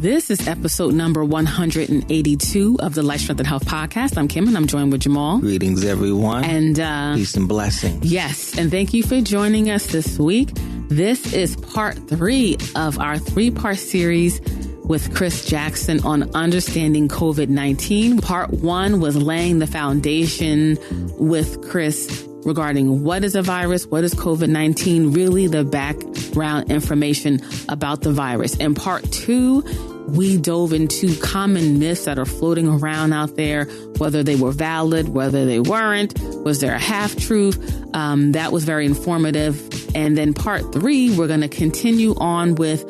This is episode number 182 of the Life, Strength, and Health podcast. I'm Kim, and I'm joined with Jamal. Greetings, everyone. And peace and blessings. Yes, and thank you for joining us this week. This is part 3 of our 3-part series with Chris Jackson on understanding COVID-19. Part 1 was laying the foundation with Chris regarding what is a virus, what is COVID-19, really the background information about the virus. In part 2, we dove into common myths that are floating around out there, whether they were valid, whether they weren't, was there a half-truth? That was very informative. And then part 3, we're going to continue on with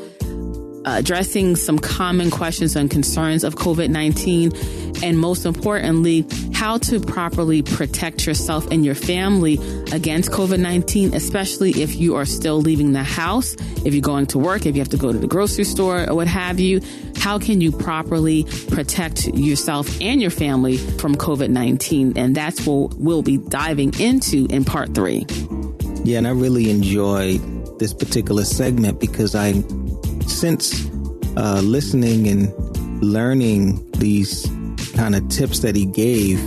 addressing some common questions and concerns of COVID-19, and most importantly, how to properly protect yourself and your family against COVID-19, especially if you are still leaving the house, if you're going to work, if you have to go to the grocery store or what have you. How can you properly protect yourself and your family from COVID-19? And that's what we'll be diving into in part 3. Yeah, and I really enjoyed this particular segment because since listening and learning these kind of tips that he gave,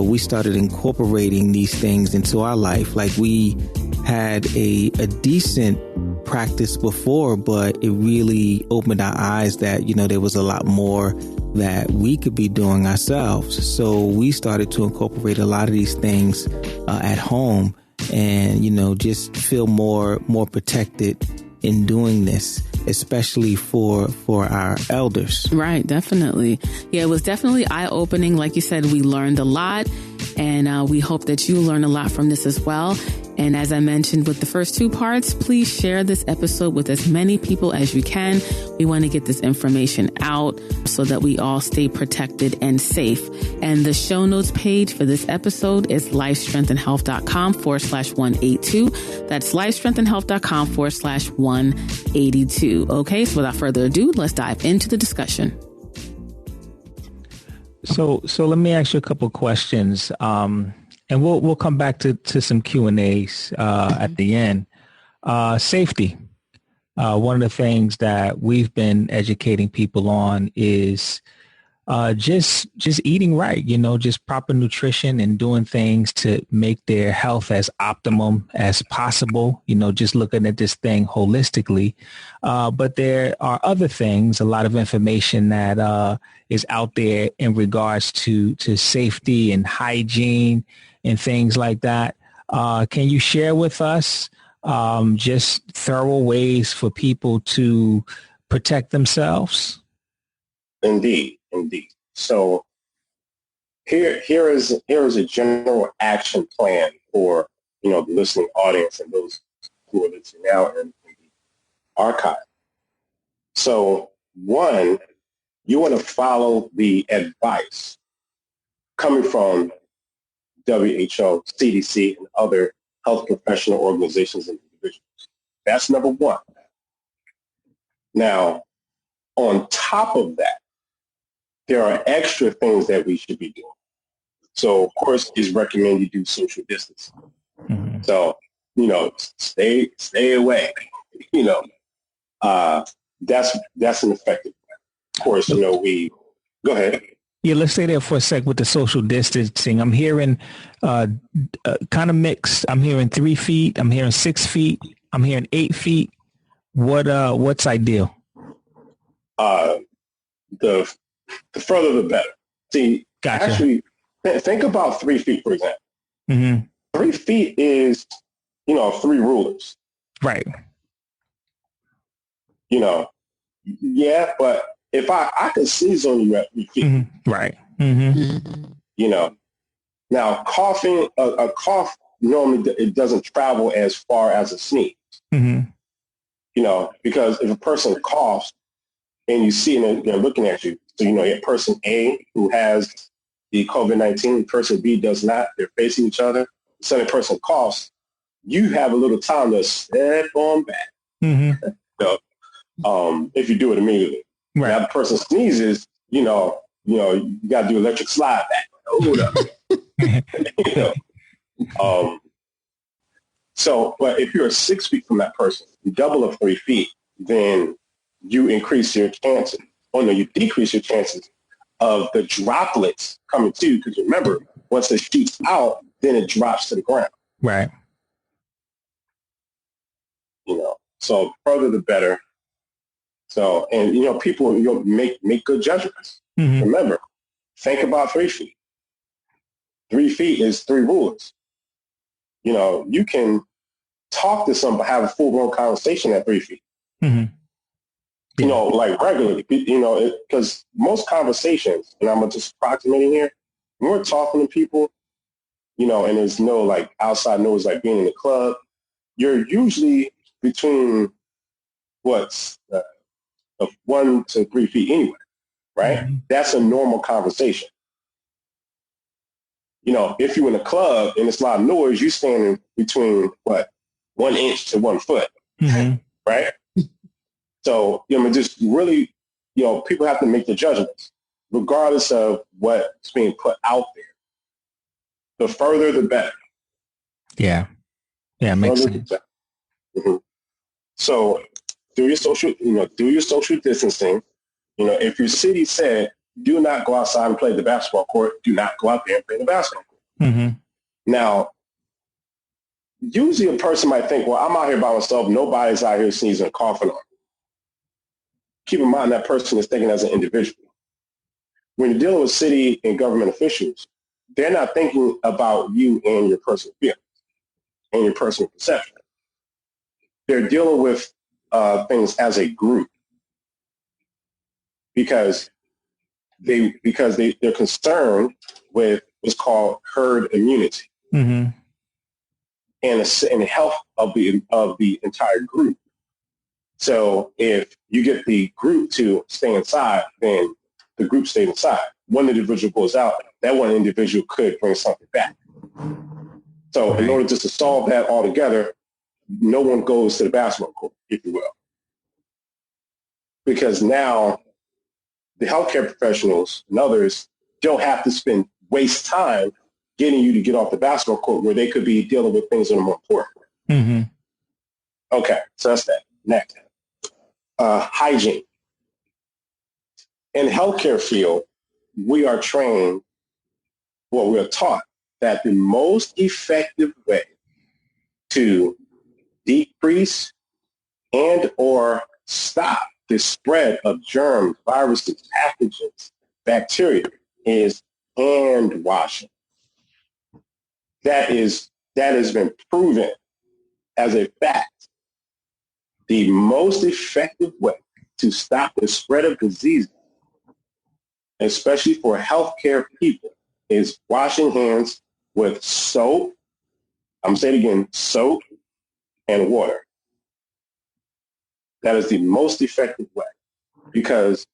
we started incorporating these things into our life. Like, we had a decent practice before, but it really opened our eyes that, there was a lot more that we could be doing ourselves. So we started to incorporate a lot of these things at home and, just feel more protected in doing this, especially for our elders. Right, definitely. Yeah, it was definitely eye-opening. Like you said, we learned a lot, and we hope that you learn a lot from this as well. And as I mentioned with the first 2 parts, please share this episode with as many people as you can. We want to get this information out so that we all stay protected and safe. And the show notes page for this episode is lifestrengthandhealth.com/182. That's lifestrengthandhealth.com/182. Okay, so without further ado, let's dive into the discussion. So let me ask you a couple of questions. And we'll come back to some Q&As at the end. Safety. One of the things that we've been educating people on is just eating right, just proper nutrition and doing things to make their health as optimum as possible, just looking at this thing holistically. But there are other things, a lot of information that is out there in regards to safety and hygiene and things like that. Can you share with us just thorough ways for people to protect themselves? Indeed. So here is a general action plan for the listening audience and those who are listening now in the archive. So 1, you want to follow the advice coming from WHO, CDC, and other health professional organizations and individuals. That's number 1. Now, on top of that, there are extra things that we should be doing. So, of course, it's recommended you do social distancing. Mm-hmm. So, stay away. That's an effective plan. Of course, we go ahead. Yeah, let's stay there for a sec with the social distancing. I'm hearing kind of mixed. I'm hearing 3 feet. I'm hearing 6 feet. I'm hearing 8 feet. What's ideal? The further the better. See, gotcha. Actually, think about 3 feet, for example. Mm-hmm. 3 feet is, 3 rulers. Right. Yeah, but if I could sneeze on you at 3 feet. Mm-hmm. Right. Mm-hmm. Now coughing, a cough normally it doesn't travel as far as a sneeze. Mm-hmm. Because if a person coughs and you see and they're looking at you, so you have person A who has the COVID-19, person B does not. They're facing each other. The second person coughs, you have a little time to step on back. Mm-hmm. If you do it immediately. Right. Now the person sneezes, you got to do electric slide back. Hold up. So, but if you're 6 feet from that person, you double up 3 feet, then you increase your chances you decrease your chances of the droplets coming to you. Because remember, once it shoots out, then it drops to the ground. Right. So further the better. So, and, people, make good judgments. Mm-hmm. Remember, think about 3 feet. 3 feet is 3 rulers. You can talk to somebody, have a full-blown conversation at 3 feet. Mm-hmm. Yeah. Like regularly, because most conversations, and I'm just approximating here, when we're talking to people, and there's no like outside noise like being in the club, you're usually between 1 to 3 feet anyway, right? Mm-hmm. That's a normal conversation. If you're in a club and it's a lot of noise, you're standing between 1 inch to 1 foot, mm-hmm. right? So, just really, people have to make the judgments, regardless of what's being put out there. The further, the better. Yeah. Yeah, makes sense. Mm-hmm. So, do your social distancing. If your city said, do not go outside and play the basketball court, do not go out there and play the basketball court. Mm-hmm. Now, usually a person might think, well, I'm out here by myself. Nobody's out here sneezing and coughing on me. Keep in mind that person is thinking as an individual. When you're dealing with city and government officials, they're not thinking about you and your personal feelings and your personal perception. They're dealing with things as a group because they're concerned with what's called herd immunity, mm-hmm. and the health of the entire group. So if you get the group to stay inside, then the group stayed inside. One individual goes out, that one individual could bring something back. So in order just to solve that altogether, no one goes to the basketball court, if you will. Because now the healthcare professionals and others don't have to waste time getting you to get off the basketball court where they could be dealing with things that are more important. Mm-hmm. Okay, so that's that. Next. Hygiene. In the healthcare field, we are trained, we are taught that the most effective way to decrease and or stop the spread of germs, viruses, pathogens, bacteria is hand washing. That has been proven as a fact. The most effective way to stop the spread of diseases, especially for healthcare people, is washing hands with soap. I'm saying it again, soap and water. That is the most effective way because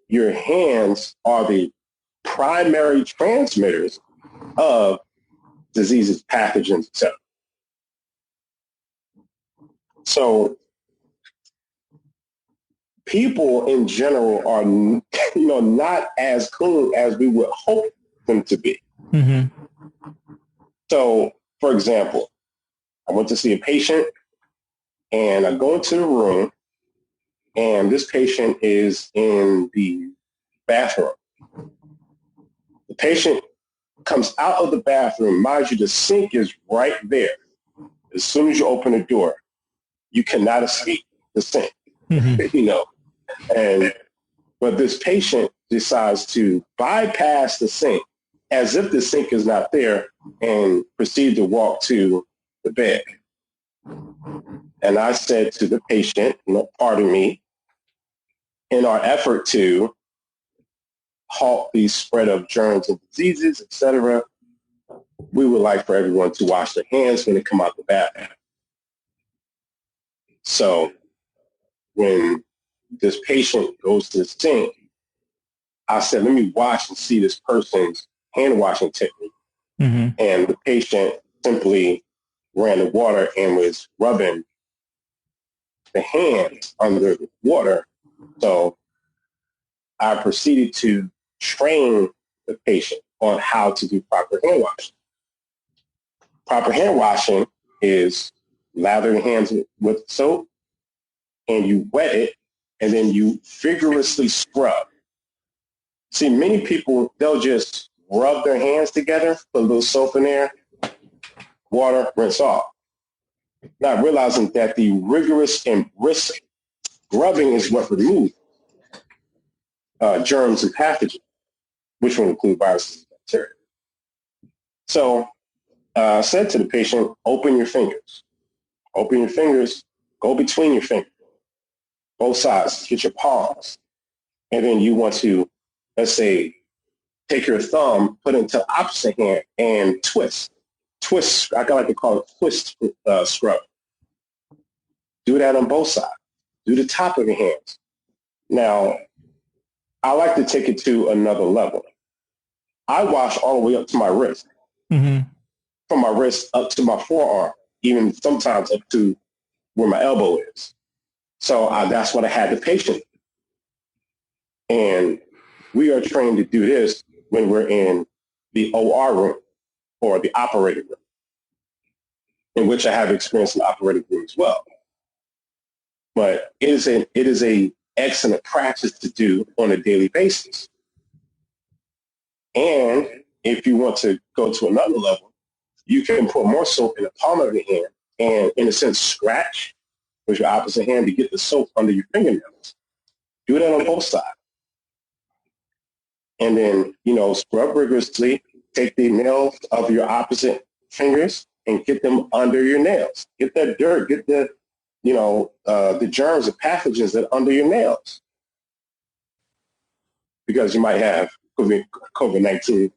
your hands are the primary transmitters of diseases, pathogens, etc. So people in general are, not as clean as we would hope them to be. Mm-hmm. So, for example, I went to see a patient and I go into the room and this patient is in the bathroom. The patient comes out of the bathroom. Mind you, the sink is right there. As soon as you open the door, you cannot escape the sink, mm-hmm. But this patient decides to bypass the sink as if the sink is not there and proceed to walk to the bed. And I said to the patient, pardon me, in our effort to halt the spread of germs and diseases, etc., we would like for everyone to wash their hands when they come out the bathroom. So when this patient goes to the sink, I said, let me watch and see this person's hand washing technique. Mm-hmm. And the patient simply ran the water and was rubbing the hands under the water. So I proceeded to train the patient on how to do proper hand washing. Proper hand washing is lather your hands with soap and you wet it and then you vigorously scrub. See, many people, they'll just rub their hands together, put a little soap in there, water, rinse off. Not realizing that the rigorous and brisk rubbing is what removes germs and pathogens, which will include viruses and bacteria. So I said to the patient, open your fingers. Open your fingers, go between your fingers, both sides, get your palms. And then you want to, let's say, take your thumb, put it into the opposite hand, and twist. Twist, I like to call it twist scrub. Do that on both sides. Do the top of your hands. Now, I like to take it to another level. I wash all the way up to my wrist. Mm-hmm. From my wrist up to my forearm, even sometimes up to where my elbow is. So that's what I had the patient. And we are trained to do this when we're in the OR room or the operating room, in which I have experience in the operating room as well. But it is a excellent practice to do on a daily basis. And if you want to go to another level, you can put more soap in the palm of your hand and, in a sense, scratch with your opposite hand to get the soap under your fingernails. Do that on both sides. And then, scrub rigorously, take the nails of your opposite fingers and get them under your nails. Get that dirt, get the germs and pathogens that are under your nails. Because you might have COVID-19,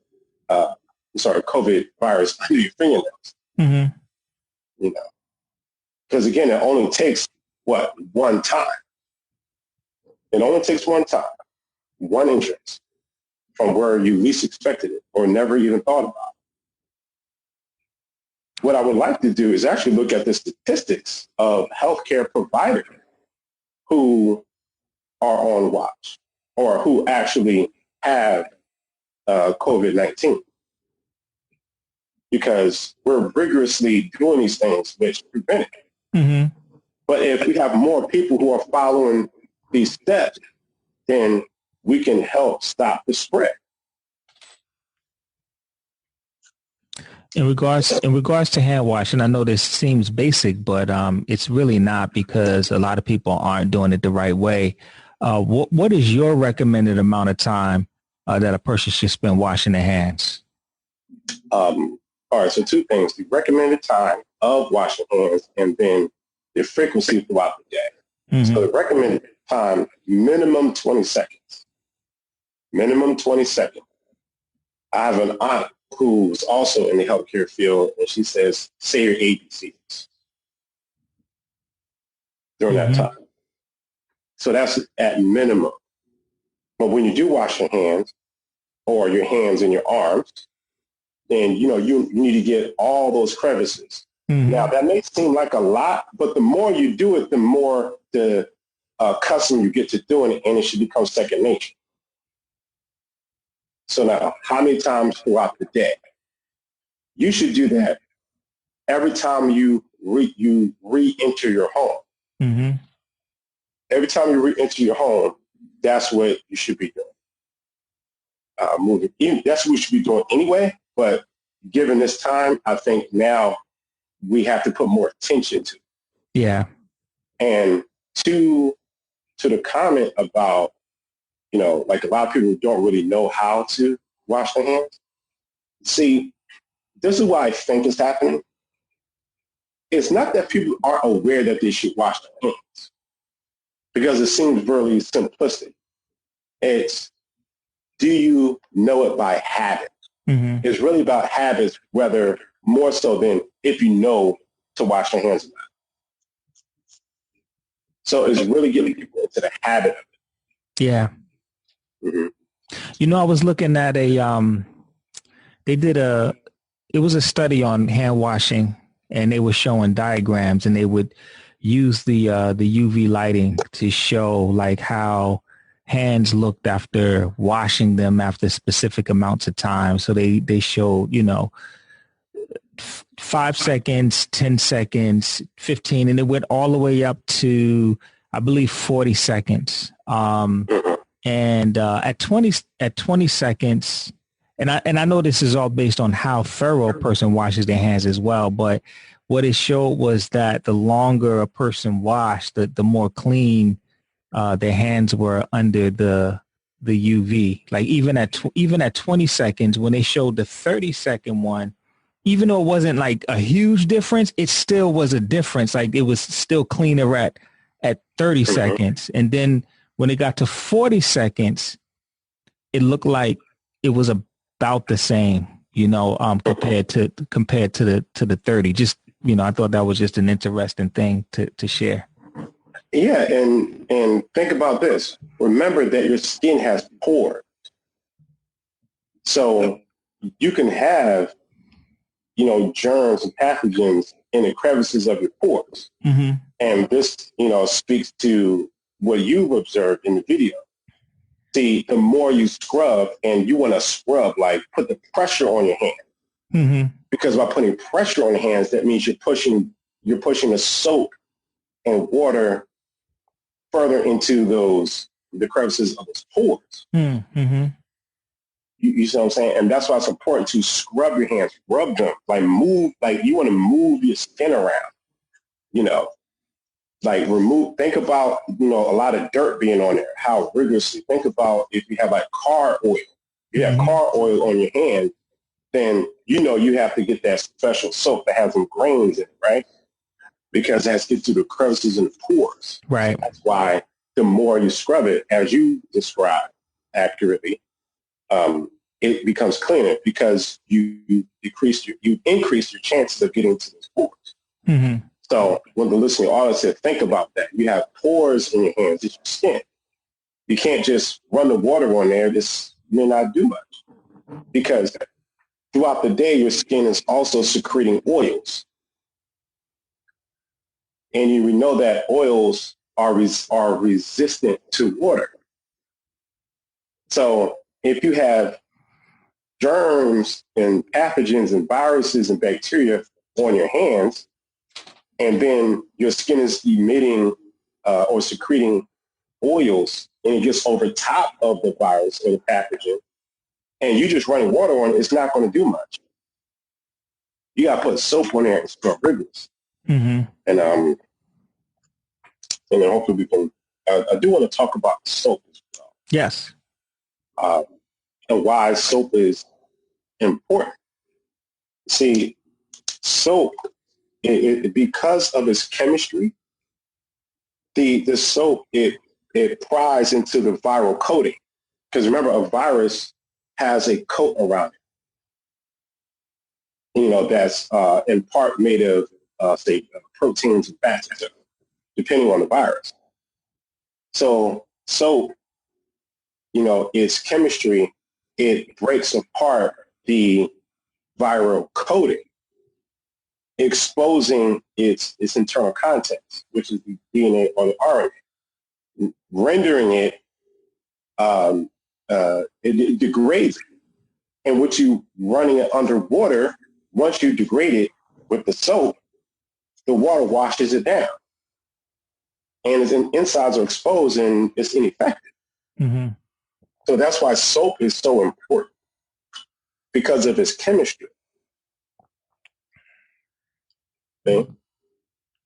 COVID virus under your fingernails. Mm-hmm. Because again, it only takes one time. It only takes one time, one entrance from where you least expected it or never even thought about it. What I would like to do is actually look at the statistics of healthcare providers who are on watch or who actually have COVID-19. Because we're rigorously doing these things which prevent it. Mm-hmm. But if we have more people who are following these steps, then we can help stop the spread. In regards to hand washing, I know this seems basic, but it's really not, because a lot of people aren't doing it the right way. What is your recommended amount of time that a person should spend washing their hands? All right, so two things: the recommended time of washing hands, and then the frequency throughout the day. Mm-hmm. So the recommended time, minimum 20 seconds. Minimum 20 seconds. I have an aunt who's also in the healthcare field, and she says, say your ABCs during that time. So that's at minimum. But when you do wash your hands or your hands and your arms, then, you need to get all those crevices. Mm-hmm. Now, that may seem like a lot, but the more you do it, the more the custom you get to doing it, and it should become second nature. So now, how many times throughout the day? You should do that every time you re-enter your home. Mm-hmm. Every time you re-enter your home, that's what you should be doing. That's what we should be doing anyway. But given this time, I think now we have to put more attention to it. Yeah. And to the comment about, like a lot of people don't really know how to wash their hands. See, this is why I think it's happening. It's not that people aren't aware that they should wash their hands, because it seems really simplistic. It's, do you know it by habit? Mm-hmm. It's really about habits, whether more so than if you know to wash your hands or not. So it's really getting people into the habit of it. Yeah. Mm-hmm. I was looking at it was a study on hand washing, and they were showing diagrams, and they would use the UV lighting to show like how hands looked after washing them after specific amounts of time. So they showed, 5 seconds, 10 seconds, 15, and it went all the way up to, I believe, 40 seconds. And at 20 seconds, and I know this is all based on how thorough a person washes their hands as well, but what it showed was that the longer a person washed, the more clean their hands were under the UV. Like even at 20 seconds, when they showed the 30-second one, even though it wasn't like a huge difference, it still was a difference. Like it was still cleaner at 30 seconds. And then when it got to 40 seconds, it looked like it was about the same, compared to the 30. Just, I thought that was just an interesting thing to share. Yeah, and think about this. Remember that your skin has pores. So you can have, germs and pathogens in the crevices of your pores. Mm-hmm. And this, speaks to what you've observed in the video. See, the more you scrub, and you want to scrub, like put the pressure on your hand. Mm-hmm. Because by putting pressure on your hands, that means you're pushing the soap and water further into the crevices of those pores. Mm-hmm. You see what I'm saying? And that's why it's important to scrub your hands, rub them, like move, like you want to move your skin around, like think about, a lot of dirt being on there, how rigorously. Think about if you have like car oil, you have car oil on your hand, then, you have to get that special soap that has some grains in it, right? Because it has to get to the crevices and the pores. Right. So that's why the more you scrub it, as you described accurately, it becomes cleaner because you increase your chances of getting to those pores. Mm-hmm. So when the listening audience said, think about that. You have pores in your hands, it's your skin. You can't just run the water on there. This may not do much because throughout the day, your skin is also secreting oils. And we know that oils are resistant to water. So if you have germs and pathogens and viruses and bacteria on your hands, and then your skin is emitting or secreting oils, and it gets over top of the virus or the pathogen, and you just running water on it, it's not going to do much. You got to put soap on there and scrub rigorous. Mm-hmm. And then hopefully we can. I do want to talk about soap as well. Yes. And why soap is important. See, soap, because of its chemistry, the soap it pries into the viral coating. Because remember, a virus has a coat around it. That's in part made of say proteins and fats, depending on the virus. So soap, its chemistry, it breaks apart the viral coating, exposing its internal contents, which is the DNA or the RNA, rendering it, it degrades it. And what you running it underwater, once you degrade it with the soap, the water washes it down. And its insides are exposed and it's ineffective. Mm-hmm. So that's why soap is so important, because of its chemistry. Okay?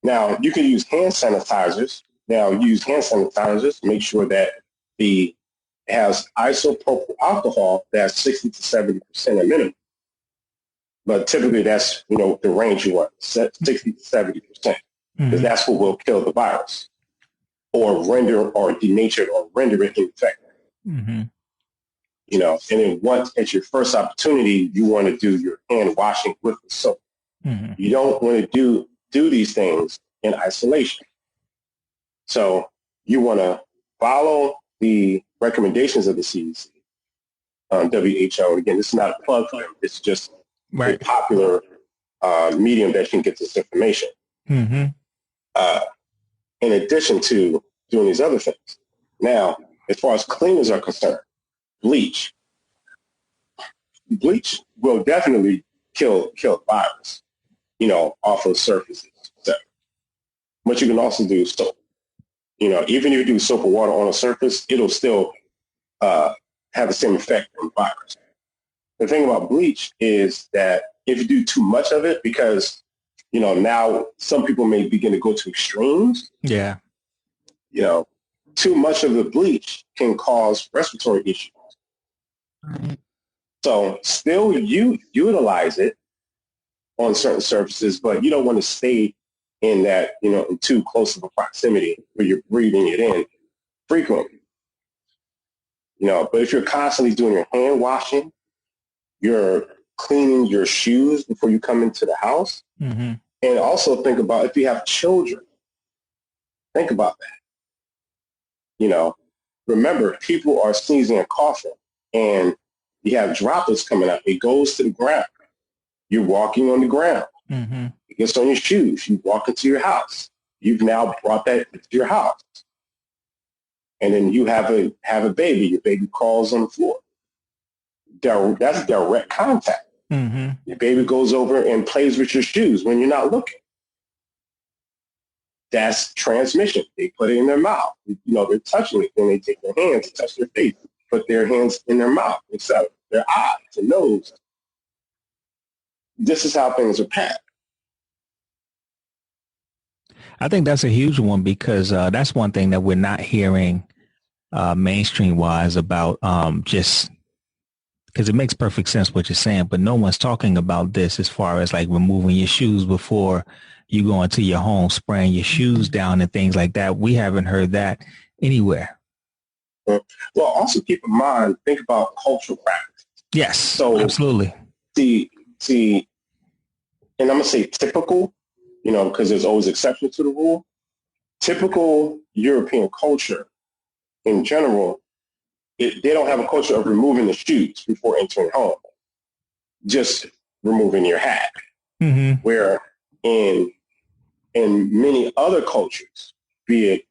Now, you can use hand sanitizers. Now, use hand sanitizers to make sure that it has isopropyl alcohol that's 60 to 70% a minimum. But typically that's, the range you want, 60 to 70%, because that's what will kill the virus or render or denature or render it ineffective. Mm-hmm. And then once at your first opportunity, you want to do your hand washing with the soap. Mm-hmm. You don't want to do these things in isolation. So you want to follow the recommendations of the CDC, WHO. Again, this is not a plug for them. It's just a popular medium that you can get this information. Mm-hmm. In addition to doing these other things. Now, as far as cleaners are concerned, bleach will definitely kill virus, off of surfaces. But you can also do soap. Even if you do soap and water on a surface, it'll still have the same effect on the virus. The thing about bleach is that if you do too much of it, because, now some people may begin to go to extremes. Yeah. Too much of the bleach can cause respiratory issues. So still you utilize it on certain surfaces, but you don't want to stay in that, in too close of a proximity where you're breathing it in frequently. But if you're constantly doing your hand washing, you're cleaning your shoes before you come into the house. Mm-hmm. And also think about if you have children, think about that. Remember, people are sneezing and coughing, and you have droplets coming out. It goes to the ground. You're walking on the ground. Mm-hmm. It gets on your shoes. You walk into your house. You've now brought that into your house. And then you have a baby. Your baby crawls on the floor. That's direct contact. Mm-hmm. Your baby goes over and plays with your shoes when you're not looking. That's transmission. They put it in their mouth. They're touching it. Then they take their hands, touch their face, put their hands in their mouth, etc. Their eyes, their nose. This is how things are passed. I think that's a huge one because that's one thing that we're not hearing mainstream wise about just because it makes perfect sense what you're saying, but no one's talking about this as far as like removing your shoes before you go into your home, spraying your shoes down and things like that. We haven't heard that anywhere. Well, also keep in mind, think about cultural practice. Yes, so absolutely. See, and I'm going to say typical, because there's always exceptions to the rule. Typical European culture in general, they don't have a culture of removing the shoes before entering home, just removing your hat. Mm-hmm. Where in many other cultures, be it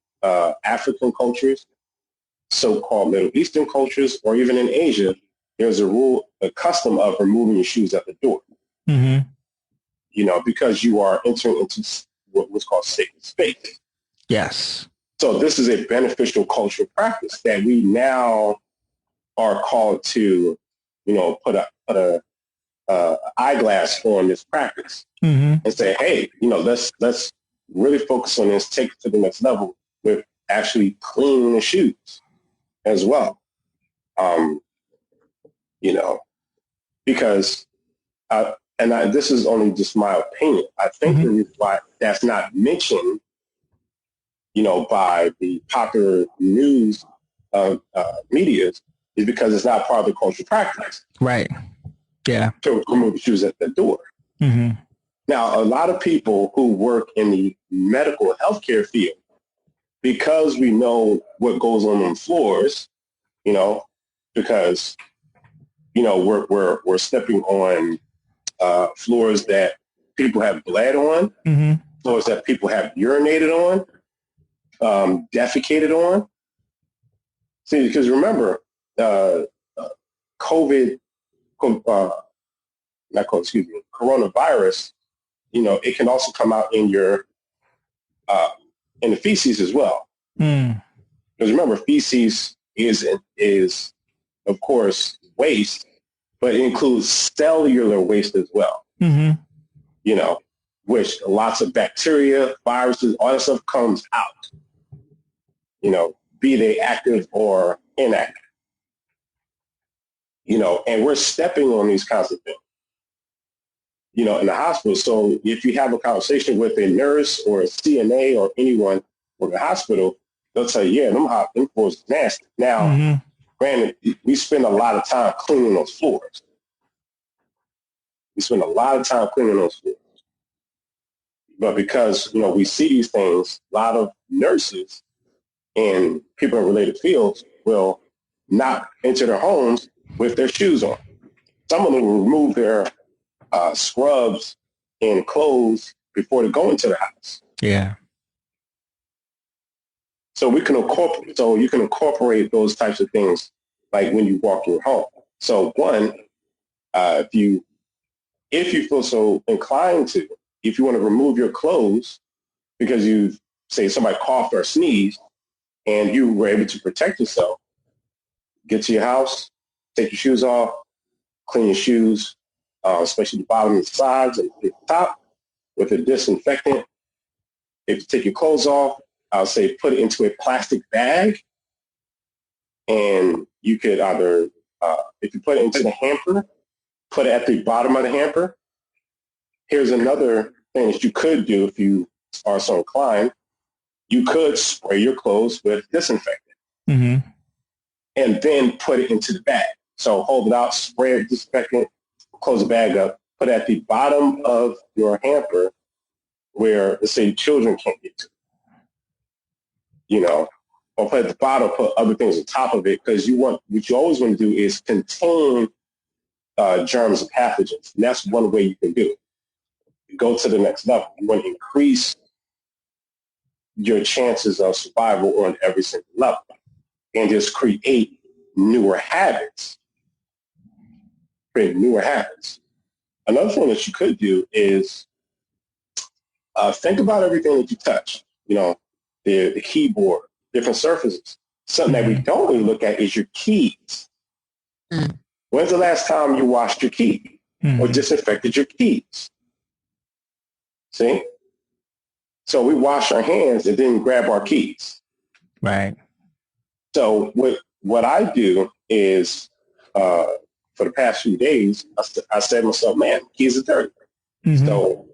African cultures, so-called Middle Eastern cultures, or even in Asia, there's a custom of removing your shoes at the door. Mm-hmm. Because you are entering into what was called sacred space. Yes. So this is a beneficial cultural practice that we now are called to, put a eyeglass on this practice. Mm-hmm. And say, hey, let's really focus on this, take it to the next level with actually cleaning the shoes as well. Because, this is only just my opinion. I think the reason why that's not mentioned, by the popular news media is because it's not part of the cultural practice. Right. Yeah. To remove the shoes at the door. Mm-hmm. Now, a lot of people who work in the medical healthcare field, because we know what goes on floors, because, we're stepping on floors that people have bled on, mm-hmm. floors that people have urinated on, defecated on. See, because remember, coronavirus, it can also come out in your in the feces as well. Mm. Because remember, feces is of course waste, but it includes cellular waste as well. Mm-hmm. Which lots of bacteria, viruses, all that stuff comes out. Be they active or inactive. And we're stepping on these kinds of things. In the hospital. So if you have a conversation with a nurse or a CNA or anyone from the hospital, they'll tell you, yeah, them floors is nasty. Now, granted, we spend a lot of time cleaning those floors. But because, we see these things, a lot of nurses and people in related fields will not enter their homes with their shoes on. Some of them will remove their scrubs and clothes before they go into the house. Yeah. So you can incorporate those types of things like when you walk your home. So one, if you feel so inclined to, if you want to remove your clothes because you say somebody coughed or sneezed and you were able to protect yourself, get to your house, take your shoes off, clean your shoes, especially the bottom and the sides and the top with a disinfectant. If you take your clothes off, I'll say put it into a plastic bag. And you could either, if you put it into the hamper, put it at the bottom of the hamper. Here's another thing that you could do if you are so inclined. You could spray your clothes with disinfectant and then put it into the bag. So hold it out, spray it, disinfectant, close the bag up, put it at the bottom of your hamper where, let's say, children can't get to, or put at the bottom, put other things on top of it, because what you always want to do is contain germs and pathogens. And that's one way you can do it. Go to the next level. You want to increase your chances of survival on every single level and just create newer habits. Another thing that you could do is think about everything that you touch, the keyboard, different surfaces. Something that we don't really look at is your keys. When's the last time you washed your key or disinfected your keys? See? So we wash our hands and then grab our keys. Right. So what I do is, for the past few days, I said to myself, man, keys are dirty. So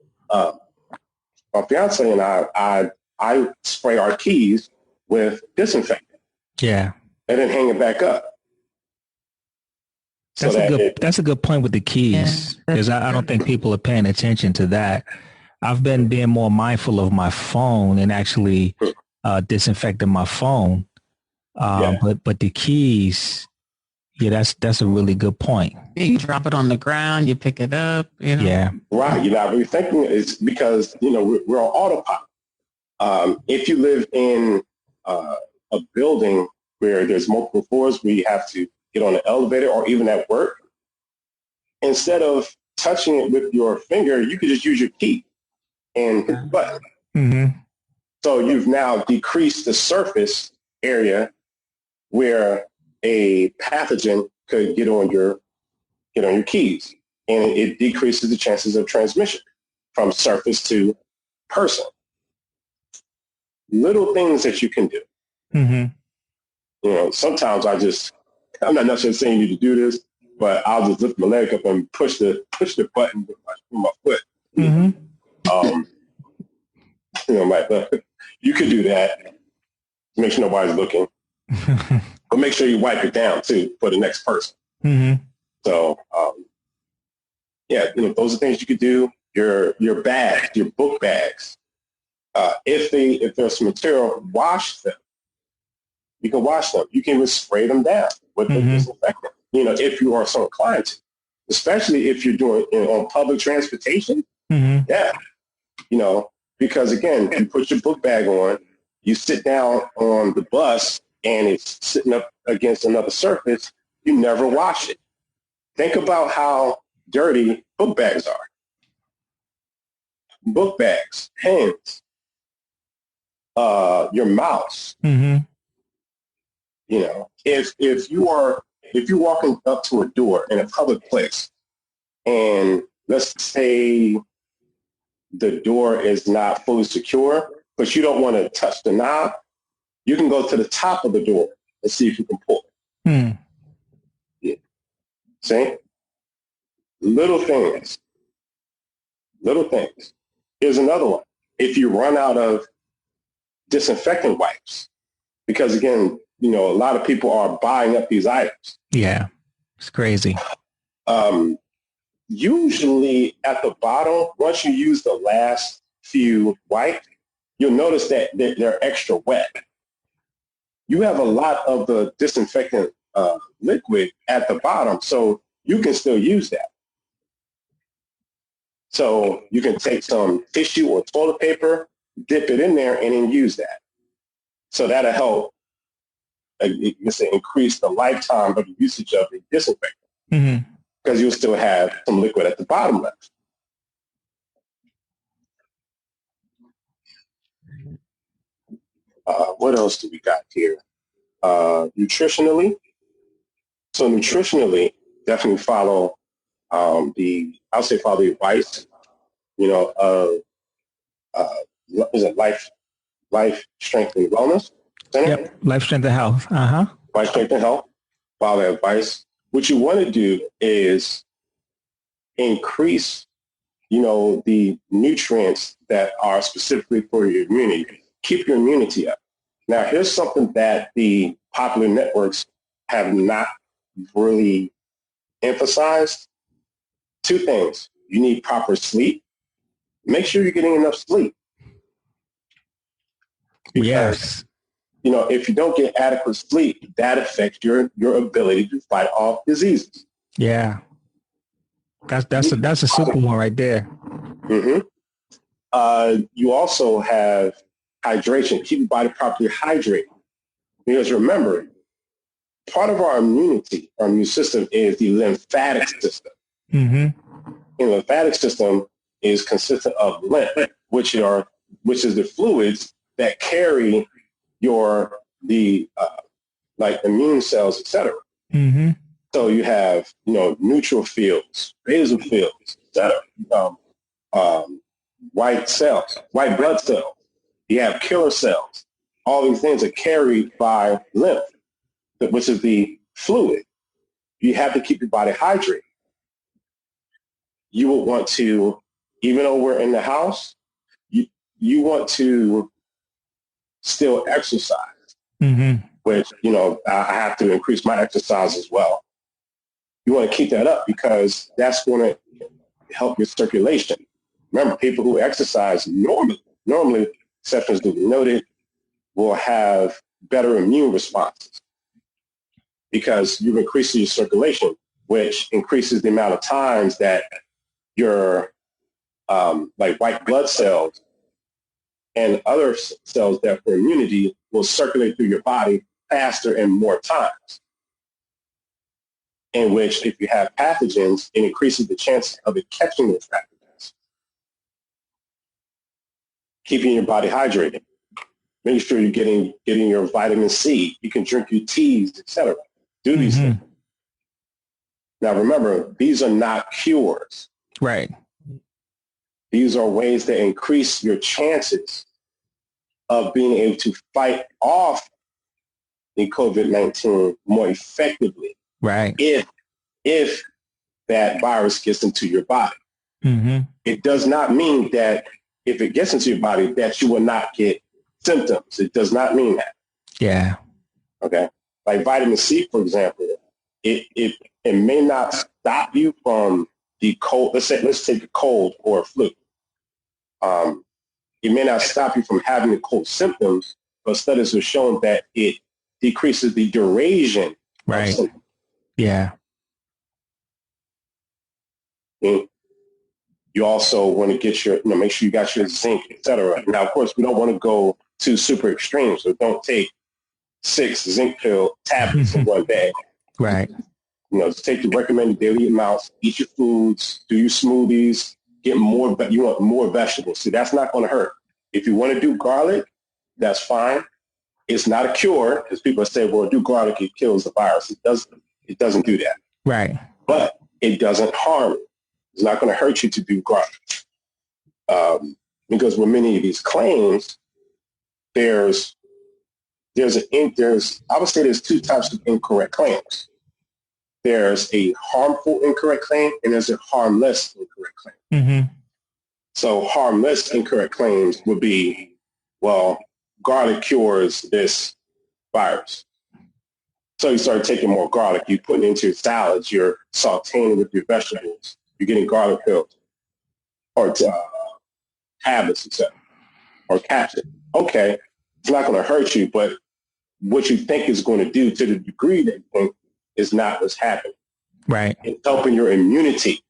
my fiance and I spray our keys with disinfectant. Yeah. And then hang it back up. That's a good point with the keys, because I don't think people are paying attention to that. I've been being more mindful of my phone and actually disinfecting my phone. But the keys, that's a really good point. You drop it on the ground, you pick it up. Yeah. Right. You're not really thinking. It's because, we're on autopilot. If you live in a building where there's multiple floors where you have to get on an elevator or even at work, instead of touching it with your finger, you could just use your key and hit the button. So you've now decreased the surface area where a pathogen could get on your keys, and it decreases the chances of transmission from surface to person. Little things that you can do. Sometimes I'm not necessarily saying you to do this, but I'll just lift my leg up and push the button with my foot. You could do that. Make sure nobody's looking, but make sure you wipe it down too for the next person. So, those are things you could do. Your bags, your book bags. If there's some material, wash them. You can wash them. You can even spray them down with the disinfectant. If you are so inclined to, especially if you're doing on public transportation. Because again, you put your book bag on, you sit down on the bus, and it's sitting up against another surface. You never wash it. Think about how dirty book bags are. Book bags, pens, your mouse. If you're walking up to a door in a public place, and let's say the door is not fully secure, but you don't want to touch the knob, you can go to the top of the door and see if you can pull it. See? Little things. Here's another one. If you run out of disinfectant wipes, because again, a lot of people are buying up these items. Yeah, it's crazy. Usually at the bottom, once you use the last few wipes, you'll notice that they're extra wet. You have a lot of the disinfectant liquid at the bottom, so you can still use that. So you can take some tissue or toilet paper, dip it in there, and then use that. So that'll help increase the lifetime of the usage of the disinfectant, because you'll still have some liquid at the bottom left. What else do we got here? Nutritionally, So nutritionally, definitely follow follow the advice, of is it Life Strength and Wellness Center? Yep, Life Strength and Health. Life Strength and Health. Follow that advice. What you want to do is increase, the nutrients that are specifically for your immunity. Keep your immunity up. Now, here's something that the popular networks have not really emphasized. Two things. You need proper sleep. Make sure you're getting enough sleep. Because, yes. If you don't get adequate sleep, that affects your ability to fight off diseases. Yeah. That's a super one right there. Mm-hmm. You also have hydration. Keep your body properly hydrated. Because remember, part of our immune system is the lymphatic system. Mm-hmm. The lymphatic system is consistent of lymph, which is the fluids that carry like immune cells, etc. Mm-hmm. So you have, neutrophils, basophils, etc. White blood cells. You have killer cells. All these things are carried by lymph, which is the fluid. You have to keep your body hydrated. You will want to, even though we're in the house, you want to still exercise, mm-hmm. which, I have to increase my exercise as well. You want to keep that up because that's going to help your circulation. Remember, people who exercise normally, exceptions to be noted, will have better immune responses because you've increased your circulation, which increases the amount of times that your like white blood cells and other cells that for immunity will circulate through your body faster and more times. In which, if you have pathogens, it increases the chance of it catching those pathogens. Keeping your body hydrated. Make sure you're getting your vitamin C. You can drink your teas, etc. Do these things. Now, remember, these are not cures. Right. These are ways that increase your chances of being able to fight off the COVID-19 more effectively. Right. If that virus gets into your body. Mm-hmm. It does not mean that if it gets into your body that you will not get symptoms. It does not mean that. Yeah. Okay. Like vitamin C, for example, it may not stop you from the cold. Let's take a cold or a flu. It may not stop you from having the cold symptoms, but studies have shown that it decreases the duration. Right. Yeah. And you also want to get make sure you got your zinc, et cetera. Now, of course, we don't want to go to super extreme, so don't take 6 zinc pill tablets in one day. Right. Just take the recommended daily amounts, eat your foods, do your smoothies, get more, but you want more vegetables. See, that's not going to hurt. If you want to do garlic, that's fine. It's not a cure, because people say, well, do garlic, it kills the virus. It doesn't do that. Right. But it doesn't harm you. It's not going to hurt you to do garlic. Because with many of these claims, I would say there's 2 types of incorrect claims. There's a harmful incorrect claim and there's a harmless incorrect claim. Mm-hmm. So harmless incorrect claims would be, well, garlic cures this virus. So you start taking more garlic, you put it into your salads, you're sauteing with your vegetables, you're getting garlic pills or tablets, etc., or capsules. Okay, it's not going to hurt you, but what you think is going to do to the degree that you think is not what's happening. Right. It's helping your immunity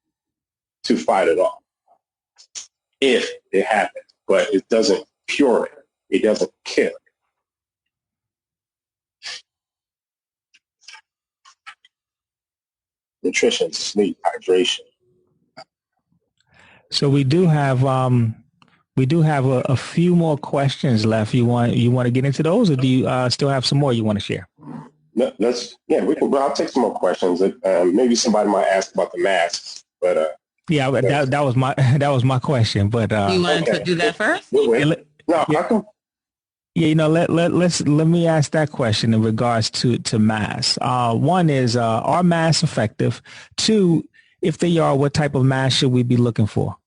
to fight it off if it happens, but it doesn't cure it. It doesn't kill it. Nutrition, sleep, hydration. So we do have a few more questions left. You want to get into those, or do you still have some more you want to share? We can. Well, I'll take some more questions. Maybe somebody might ask about the masks, but yeah, that was my question. But you wanted to do that first? No, I can. Yeah, let me ask that question in regards to masks. One is, are masks effective? Two, if they are, what type of mask should we be looking for?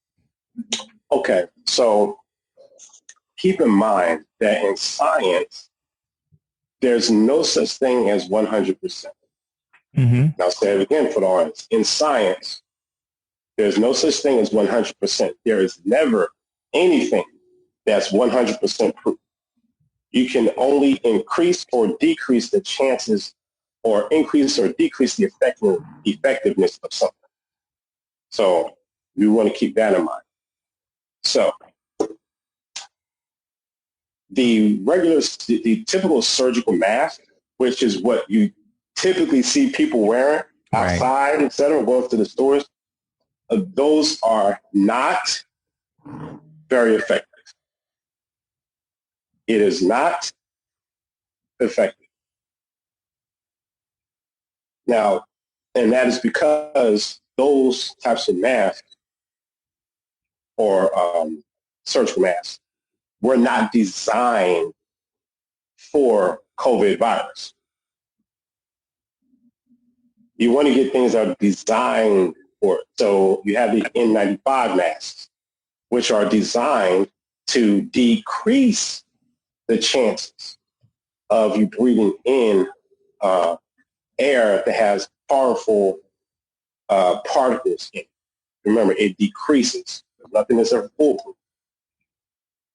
Okay, so keep in mind that in science, there's no such thing as 100%. Mm-hmm. I'll say it again for the audience. In science, there's no such thing as 100%. There is never anything that's 100% proof. You can only increase or decrease the chances, or increase or decrease the effectiveness of something. So we want to keep that in mind. So the typical surgical mask, which is what you typically see people wearing outside, right, et cetera, going to the stores, those are not very effective. It is not effective. Now, and that is because those types of masks or surgical masks were not designed for COVID virus. You want to get things that are designed for it. So you have the N95 masks, which are designed to decrease the chances of you breathing in air that has powerful particles in it. Remember, it decreases. There's nothing that's ever foolproof.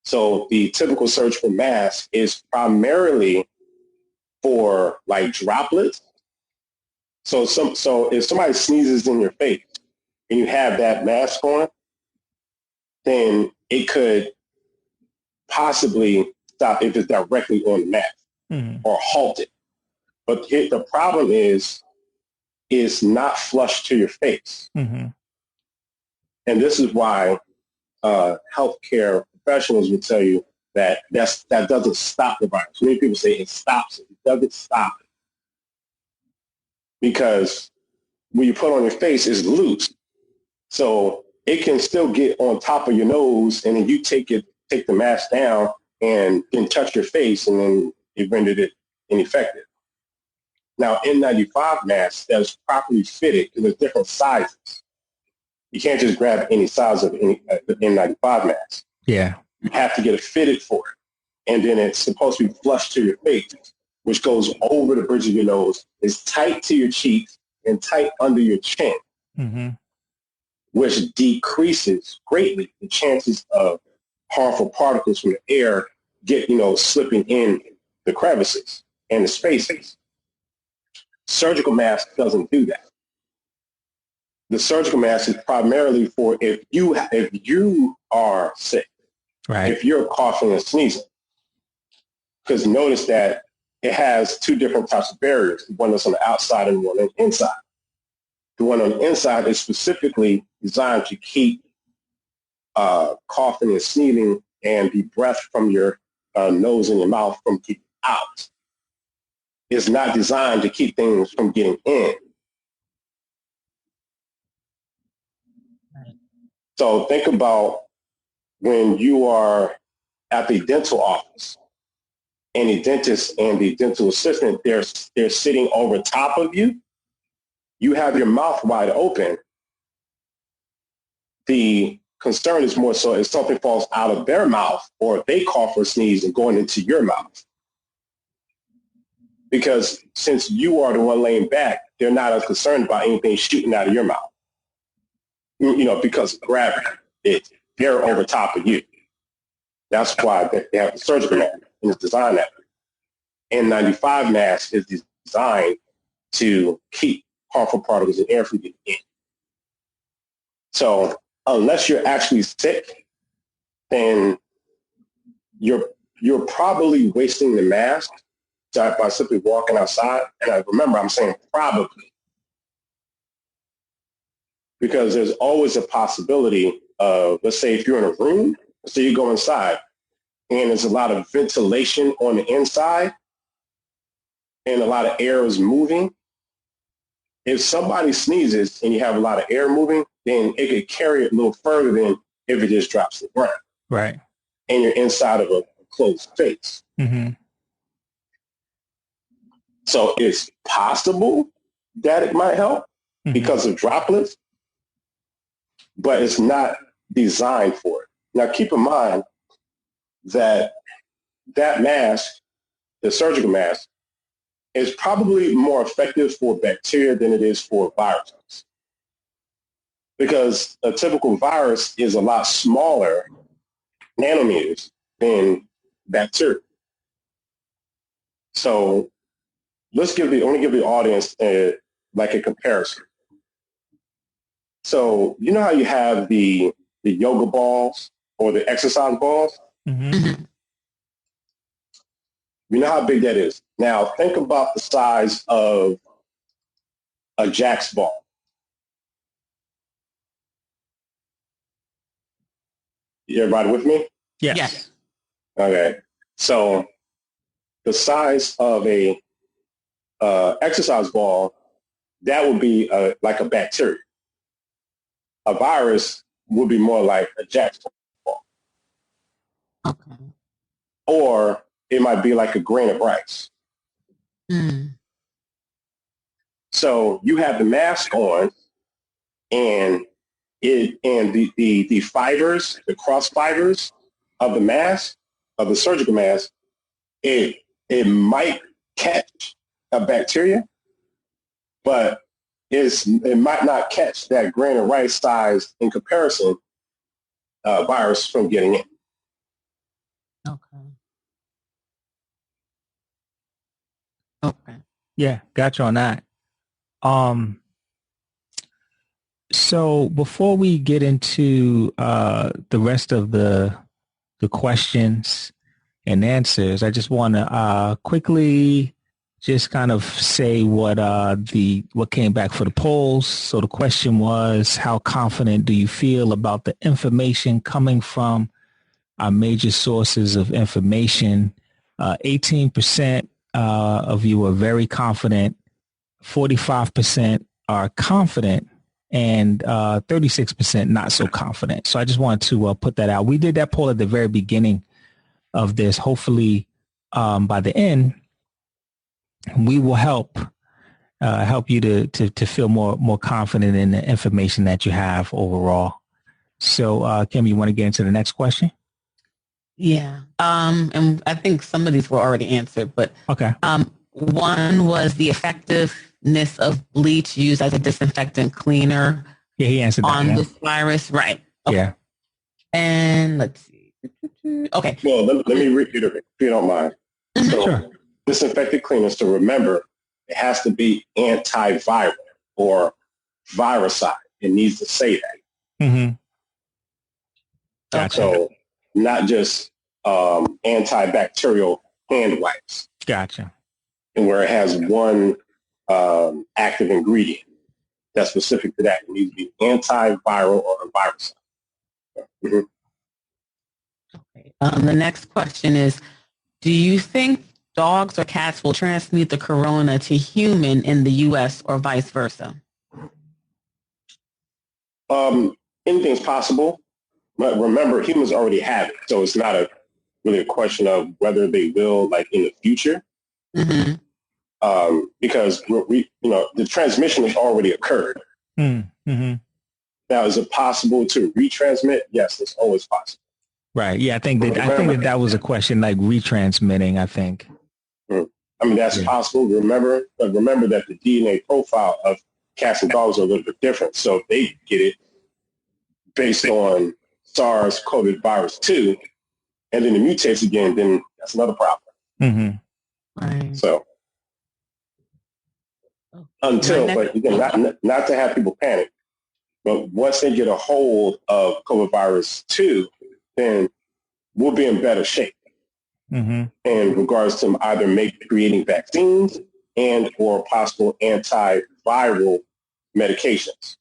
So the typical surgical mask is primarily for like droplets. So if somebody sneezes in your face and you have that mask on, then it could possibly stop if it's directly on the mask, mm-hmm, or halt it. But the problem is not flush to your face. Mm-hmm. And this is why healthcare professionals would tell you that doesn't stop the virus. Many people say it stops it. It doesn't stop it. Because when you put on your face, it's loose. So it can still get on top of your nose, and then you take the mask down and then touch your face, and then it rendered it ineffective. Now, N95 masks that is properly fitted, because there's different sizes. You can't just grab any size of any N95 mask. Yeah. You have to get it fitted for it. And then it's supposed to be flush to your face, which goes over the bridge of your nose, is tight to your cheeks and tight under your chin, mm-hmm, which decreases greatly the chances of harmful particles from the air slipping in the crevices and the spaces. Surgical mask doesn't do that. The surgical mask is primarily for if you are sick, right, if you're coughing and sneezing. Because notice that it has two different types of barriers, the one that's on the outside and the one on the inside. The one on the inside is specifically designed to keep coughing and sneezing and the breath from your nose and your mouth from getting out. It's not designed to keep things from getting in. So think about when you are at the dental office and the dentist and the dental assistant, they're sitting over top of you. You have your mouth wide open. The concern is more so if something falls out of their mouth or if they cough or sneeze and going into your mouth. Because since you are the one laying back, they're not as concerned about anything shooting out of your mouth. Because of gravity, they're over top of you. That's why they have the surgical mask, and it's designed that way. N95 mask is designed to keep harmful particles in air from getting in. So unless you're actually sick, then you're probably wasting the mask by simply walking outside. And remember, I'm saying probably. Because there's always a possibility of, let's say if you're in a room, so you go inside and there's a lot of ventilation on the inside, and a lot of air is moving, if somebody sneezes and you have a lot of air moving, then it could carry it a little further than if it just drops to the ground. Right. And you're inside of a closed space. Mm-hmm. So it's possible that it might help because of droplets, but it's not designed for it. Now, keep in mind that mask, the surgical mask, is probably more effective for bacteria than it is for viruses. Because a typical virus is a lot smaller nanometers than bacteria. So I want to give the audience like a comparison. So you know how you have the yoga balls or the exercise balls? Mm-hmm. You know how big that is. Now think about the size of a Jack's ball. Everybody with me? Yes. Okay. So the size of a exercise ball, that would be like a bacteria. A virus would be more like a Jack's ball. Okay. Or it might be like a grain of rice. Mm. So you have the mask on, and the fibers, the cross fibers of the mask, of the surgical mask, it might catch a bacteria, but it might not catch that grain of rice size in comparison virus from getting in. Okay. Okay. Yeah, got you on that. So before we get into the rest of the questions and answers, I just want to quickly just kind of say what came back for the polls. So the question was, how confident do you feel about the information coming from our major sources of information? 18% of you are very confident. 45% are confident, and 36% not so confident. So I just wanted to put that out. We did that poll at the very beginning of this. Hopefully, by the end, we will help you to feel more confident in the information that you have overall. So, Kim, you want to get into the next question? Yeah. And I think some of these were already answered, but okay. One was the effectiveness of bleach used as a disinfectant cleaner. Yeah, he answered that on this virus, right? Okay. Yeah. And let's see. Okay. Well, let me reiterate, if you don't mind. So, sure. Disinfectant cleaner. So remember, it has to be antiviral or viricide. It needs to say that. Mm-hmm. Gotcha. So not just antibacterial hand wipes. Gotcha. And where it has one active ingredient that's specific to that. It needs to be antiviral or a viricide. Mm-hmm. Okay. The next question is, do you think dogs or cats will transmit the corona to human in the U.S. or vice versa? Anything's possible. But remember, humans already have it. So it's not really a question of whether they will, like, in the future. Mm-hmm. Because the transmission has already occurred. Mm-hmm. Now, is it possible to retransmit? Yes, it's always possible. Right. Yeah, I think that was a question, like retransmitting, I think. I mean, that's possible. Remember that the DNA profile of cats and dogs are a little bit different. So if they get it based on SARS-CoV-2, and then it mutates again, then that's another problem. Mm-hmm. Right. So but again, not to have people panic, but once they get a hold of COVID-2, then we'll be in better shape. Mm-hmm. In regards to either creating vaccines and or possible antiviral medications,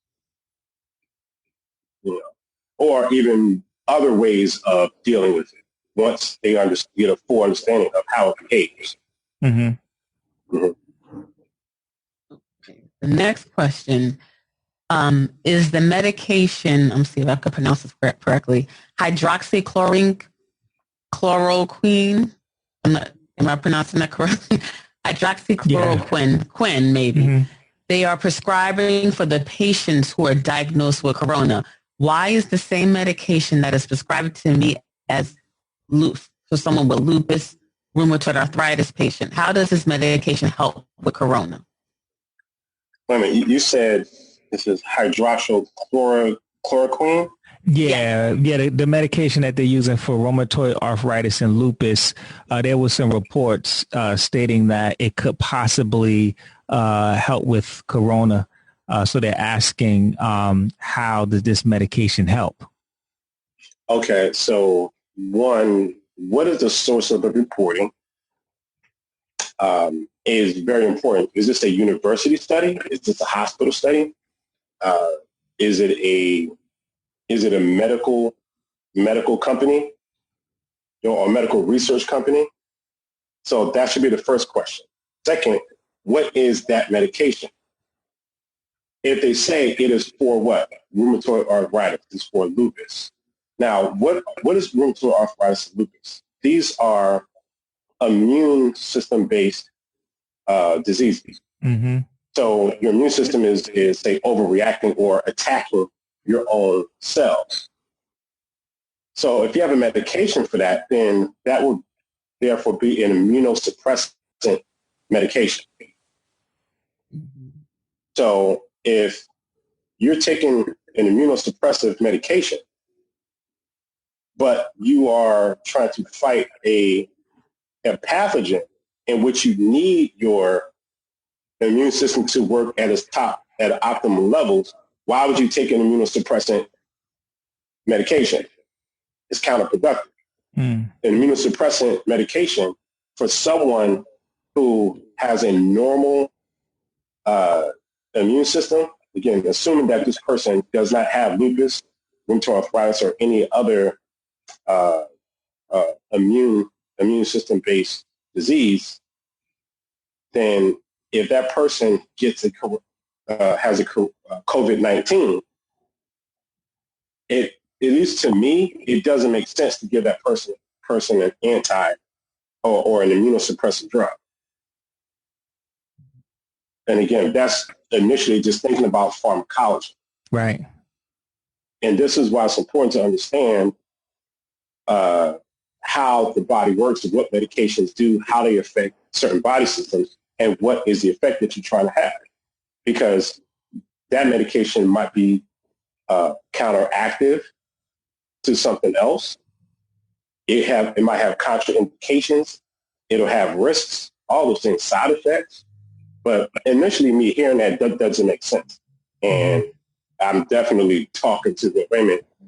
or even other ways of dealing with it once they get a full understanding of how it behaves. Mm-hmm. Mhm. The next question is the medication, I'm see if I can pronounce this correctly, hydroxychloroquine. Am I pronouncing that correctly? Hydroxychloroquine, Quinn maybe. Mm-hmm. They are prescribing for the patients who are diagnosed with corona. Why is the same medication that is prescribed to me as for someone with lupus, rheumatoid arthritis patient? How does this medication help with corona? Wait a minute, you said this is hydroxychloroquine? Yeah, the medication that they're using for rheumatoid arthritis and lupus, there was some reports stating that it could possibly help with corona. So they're asking, how does this medication help? Okay, so one, what is the source of the reporting? Is very important. Is this a university study? Is this a hospital study? Is it a medical company or a medical research company? So that should be the first question. Second, what is that medication? If they say it is for what? Rheumatoid arthritis, it's for lupus. Now, what is rheumatoid arthritis and lupus? These are immune system-based diseases. Mm-hmm. So your immune system is say overreacting or attacking your own cells. So if you have a medication for that, then that would therefore be an immunosuppressant medication. Mm-hmm. So if you're taking an immunosuppressive medication, but you are trying to fight a pathogen in which you need your immune system to work at its top, at optimal levels, why would you take an immunosuppressant medication? It's counterproductive. An immunosuppressant medication for someone who has a normal immune system, again, assuming that this person does not have lupus, rheumatoid arthritis, or any other immune system-based disease, then if that person gets has a COVID-19, at least to me, it doesn't make sense to give that person an anti or an immunosuppressive drug. And again, that's initially just thinking about pharmacology. Right. And this is why it's important to understand how the body works and what medications do, how they affect certain body systems, and what is the effect that you're trying to have. Because that medication might be counteractive to something else. It might have contraindications. It'll have risks, all those things, side effects. But initially, me hearing that doesn't make sense. And I'm definitely talking to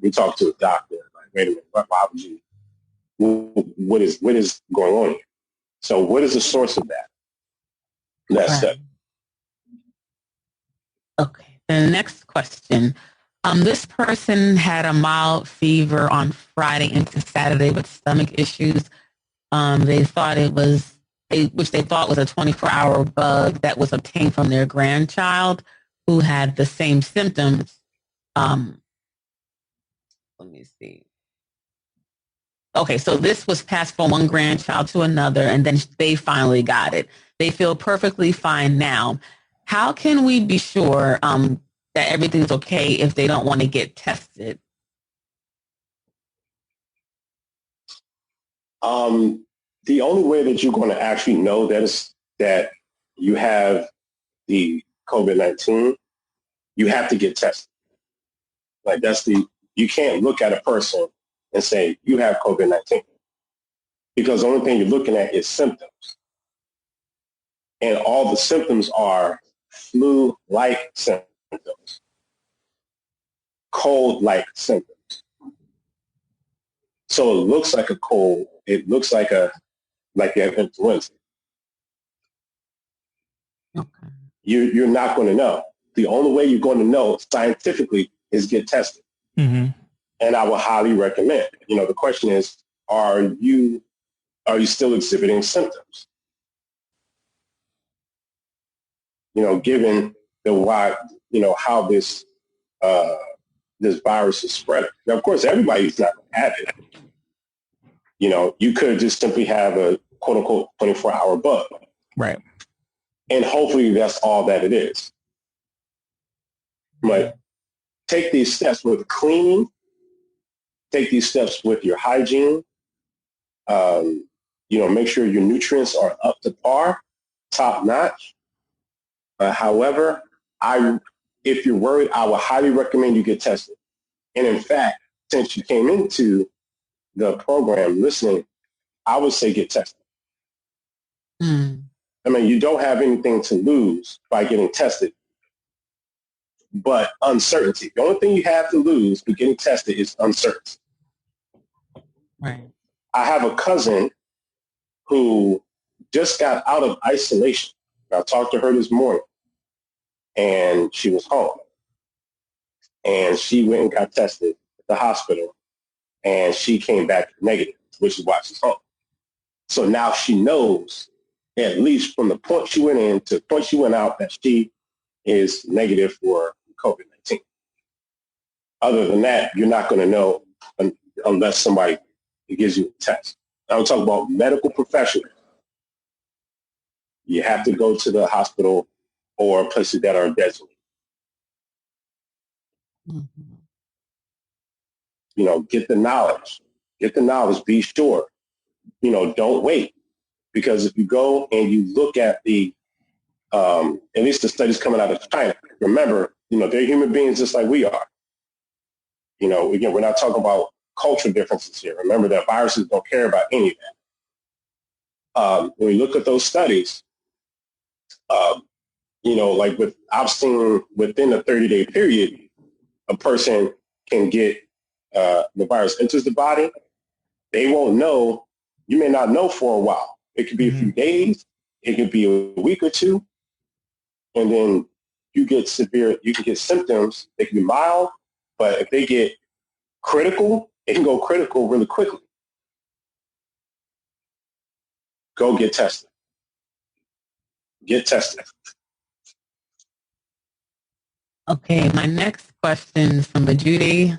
we talk to a doctor. Like, wait a minute, why would you? What is going on here? So, what is the source of that study? Okay. The next question. This person had a mild fever on Friday into Saturday with stomach issues. They thought which they thought was a 24-hour bug that was obtained from their grandchild who had the same symptoms. Let me see. Okay, so this was passed from one grandchild to another, and then they finally got it. They feel perfectly fine now. How can we be sure that everything's okay if they don't want to get tested? The only way that you're going to actually know that you have the COVID-19, you have to get tested. Like you can't look at a person and say, you have COVID-19. Because the only thing you're looking at is symptoms. And all the symptoms are flu-like symptoms, cold-like symptoms. So it looks like a cold. It looks like you have influenza. Okay. You're not going to know. The only way you're going to know scientifically is get tested. Mm-hmm. And I would highly recommend. The question is, are you still exhibiting symptoms? given the wide, how this this virus is spreading. Now, of course, everybody's not going to have it. You could just simply have a quote unquote 24-hour bug. Right. And hopefully that's all that it is. But take these steps with cleaning, take these steps with your hygiene, make sure your nutrients are up to par, top notch. However, if you're worried, I would highly recommend you get tested. And in fact, since you came into the program listening, I would say get tested. I mean, you don't have anything to lose by getting tested, but uncertainty. The only thing you have to lose by getting tested is uncertainty. Right. I have a cousin who just got out of isolation. I talked to her this morning, and she was home. And she went and got tested at the hospital, and she came back negative, which is why she's home. So now she knows, at least from the point she went in to the point she went out, that she is negative for COVID-19. Other than that, you're not going to know unless somebody gives you a test. I'm talking about medical professionals. You have to go to the hospital or places that are designated. Get the knowledge. Get the knowledge. Be sure. Don't wait. Because if you go and you look at at least the studies coming out of China, remember, they're human beings just like we are. Again, we're not talking about cultural differences here. Remember that viruses don't care about any of that. When we look at those studies, I've seen within a 30-day period, a person can get the virus enters the body. They won't know. You may not know for a while. It could be a few days. It could be a week or two. And then you can get symptoms. They can be mild, but if they get critical, it can go critical really quickly. Go get tested. Get tested. Okay, my next question is from Majudi.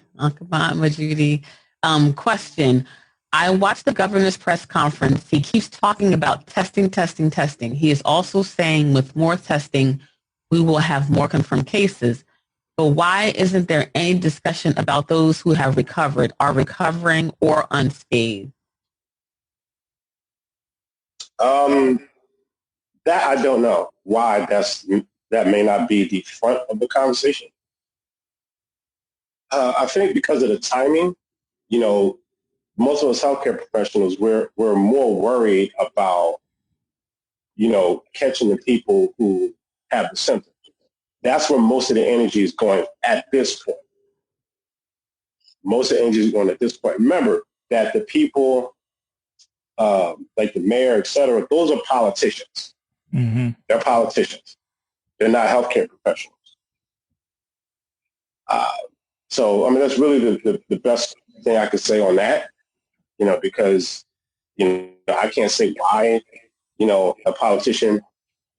Question. I watched the governor's press conference. He keeps talking about testing. He is also saying with more testing, we will have more confirmed cases. But why isn't there any discussion about those who have recovered, are recovering, or unscathed? That I don't know why that may not be the front of the conversation. I think because of the timing, most of us healthcare professionals, we're more worried about, catching the people who have the symptoms. That's where most of the energy is going at this point. Most of the energy is going at this point. Remember that the people, like the mayor, et cetera, those are politicians. Mm-hmm. They're politicians. They're not healthcare professionals. So, I mean, that's really the best thing I could say on that, because, I can't say why, a politician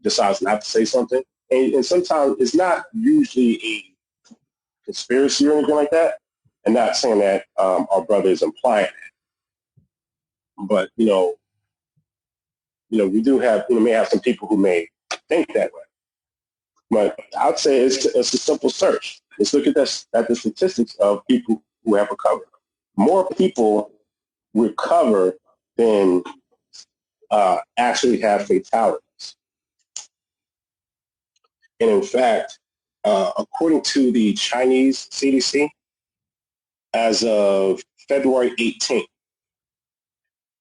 decides not to say something. And sometimes it's not usually a conspiracy or anything like that. And not saying that our brother is implying that. But, we do have, may have some people who may think that way. But I'd say it's a simple search. Let's look at the statistics of people who have recovered. More people recover than actually have fatalities. And in fact, according to the Chinese CDC, as of February 18th,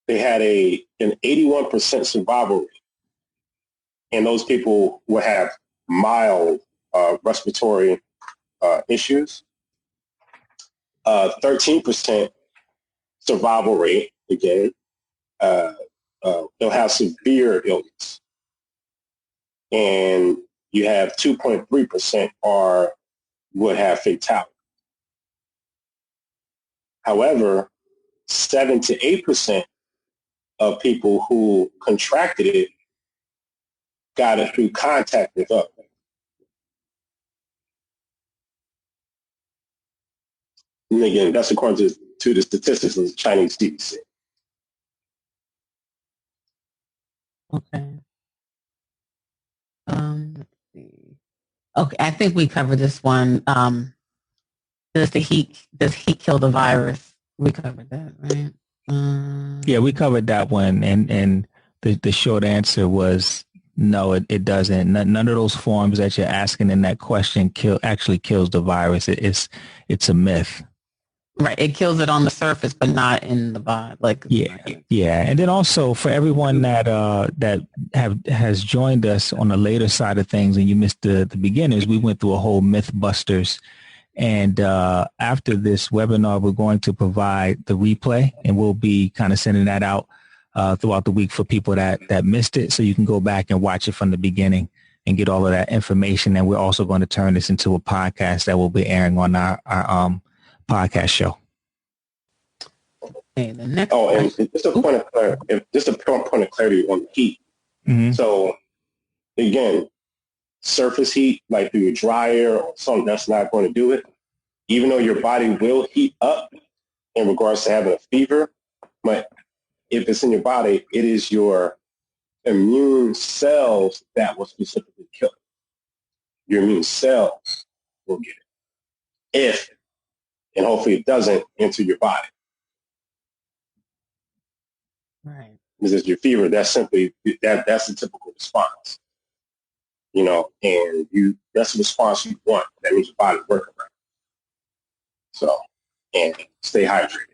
they had an 81% survival rate. And those people will have mild respiratory issues. 13% survival rate, again. They'll have severe illness. And you have 2.3% would have fatality. However, 7 to 8% of people who contracted it got it through contact with others. And again, that's according to the statistics of the Chinese CDC. Okay. Let's see. Okay, I think we covered this one. Does heat kill the virus? We covered that, right? Yeah, we covered that one, and the short answer was no, it doesn't. None of those forms that you're asking in that question actually kills the virus. It's a myth. Right, it kills it on the surface, but not in the body. Yeah, and then also for everyone that has joined us on the later side of things, and you missed the beginners, we went through a whole MythBusters. And after this webinar, we're going to provide the replay, and we'll be kind of sending that out throughout the week for people that missed it. So you can go back and watch it from the beginning and get all of that information. And we're also going to turn this into a podcast that will be airing on our podcast show. Okay, the next and just a point of clarity on the heat. Mm-hmm. So again, surface heat, like through a dryer or something, that's not going to do it. Even though your body will heat up in regards to having a fever, but if it's in your body, it is your immune cells that will specifically kill it. Your immune cells will get it. If, and hopefully it doesn't enter your body. Right. Because your fever, that's simply, that's the typical response. You know, and that's the response you want. That means your body's working right. So, and stay hydrated.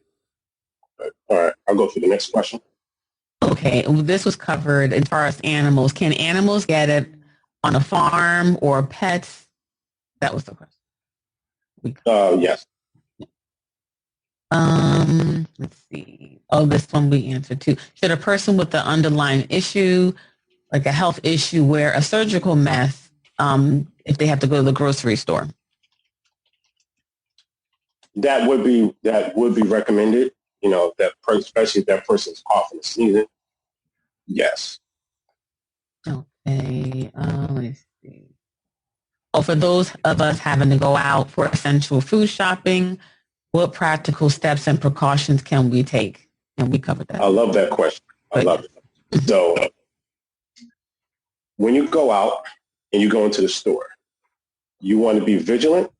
But, all right, I'll go for the next question. Okay, this was covered as far as animals. Can animals get it on a farm or pets? That was the question. Yes. Let's see. Oh, this one we answered too. Should a person with the underlying issue, like a health issue, wear a surgical mask if they have to go to the grocery store? That would be recommended. You know, especially if that person's coughing and sneezing. Yes. Okay. Let's see. Oh, for those of us having to go out for essential food shopping, what practical steps and precautions can we take? And we covered that. I love that question. I love it. So when you go out and you go into the store, you want to be vigilant.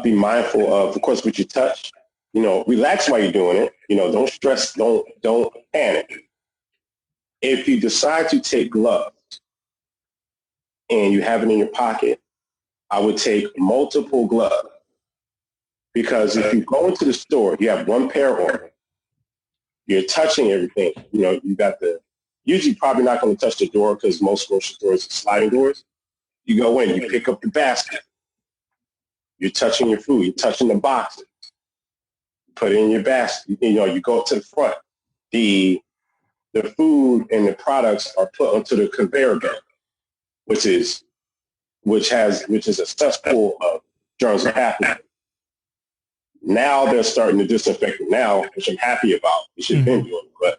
Be mindful of course, what you touch. You know, relax while you're doing it. You know, don't stress. Don't panic. If you decide to take gloves and you have it in your pocket, I would take multiple gloves. Because if you go into the store, you have one pair on, you're touching everything. You know, usually probably not going to touch the door because most grocery stores are sliding doors. You go in, you pick up the basket. You're touching your food. You're touching the boxes. Put it in your basket. You know, you go up to the front. The food and the products are put onto the conveyor belt, which is a cesspool of germs and pathogens. Now they're starting to disinfect it now, which I'm happy about. We should have been doing it,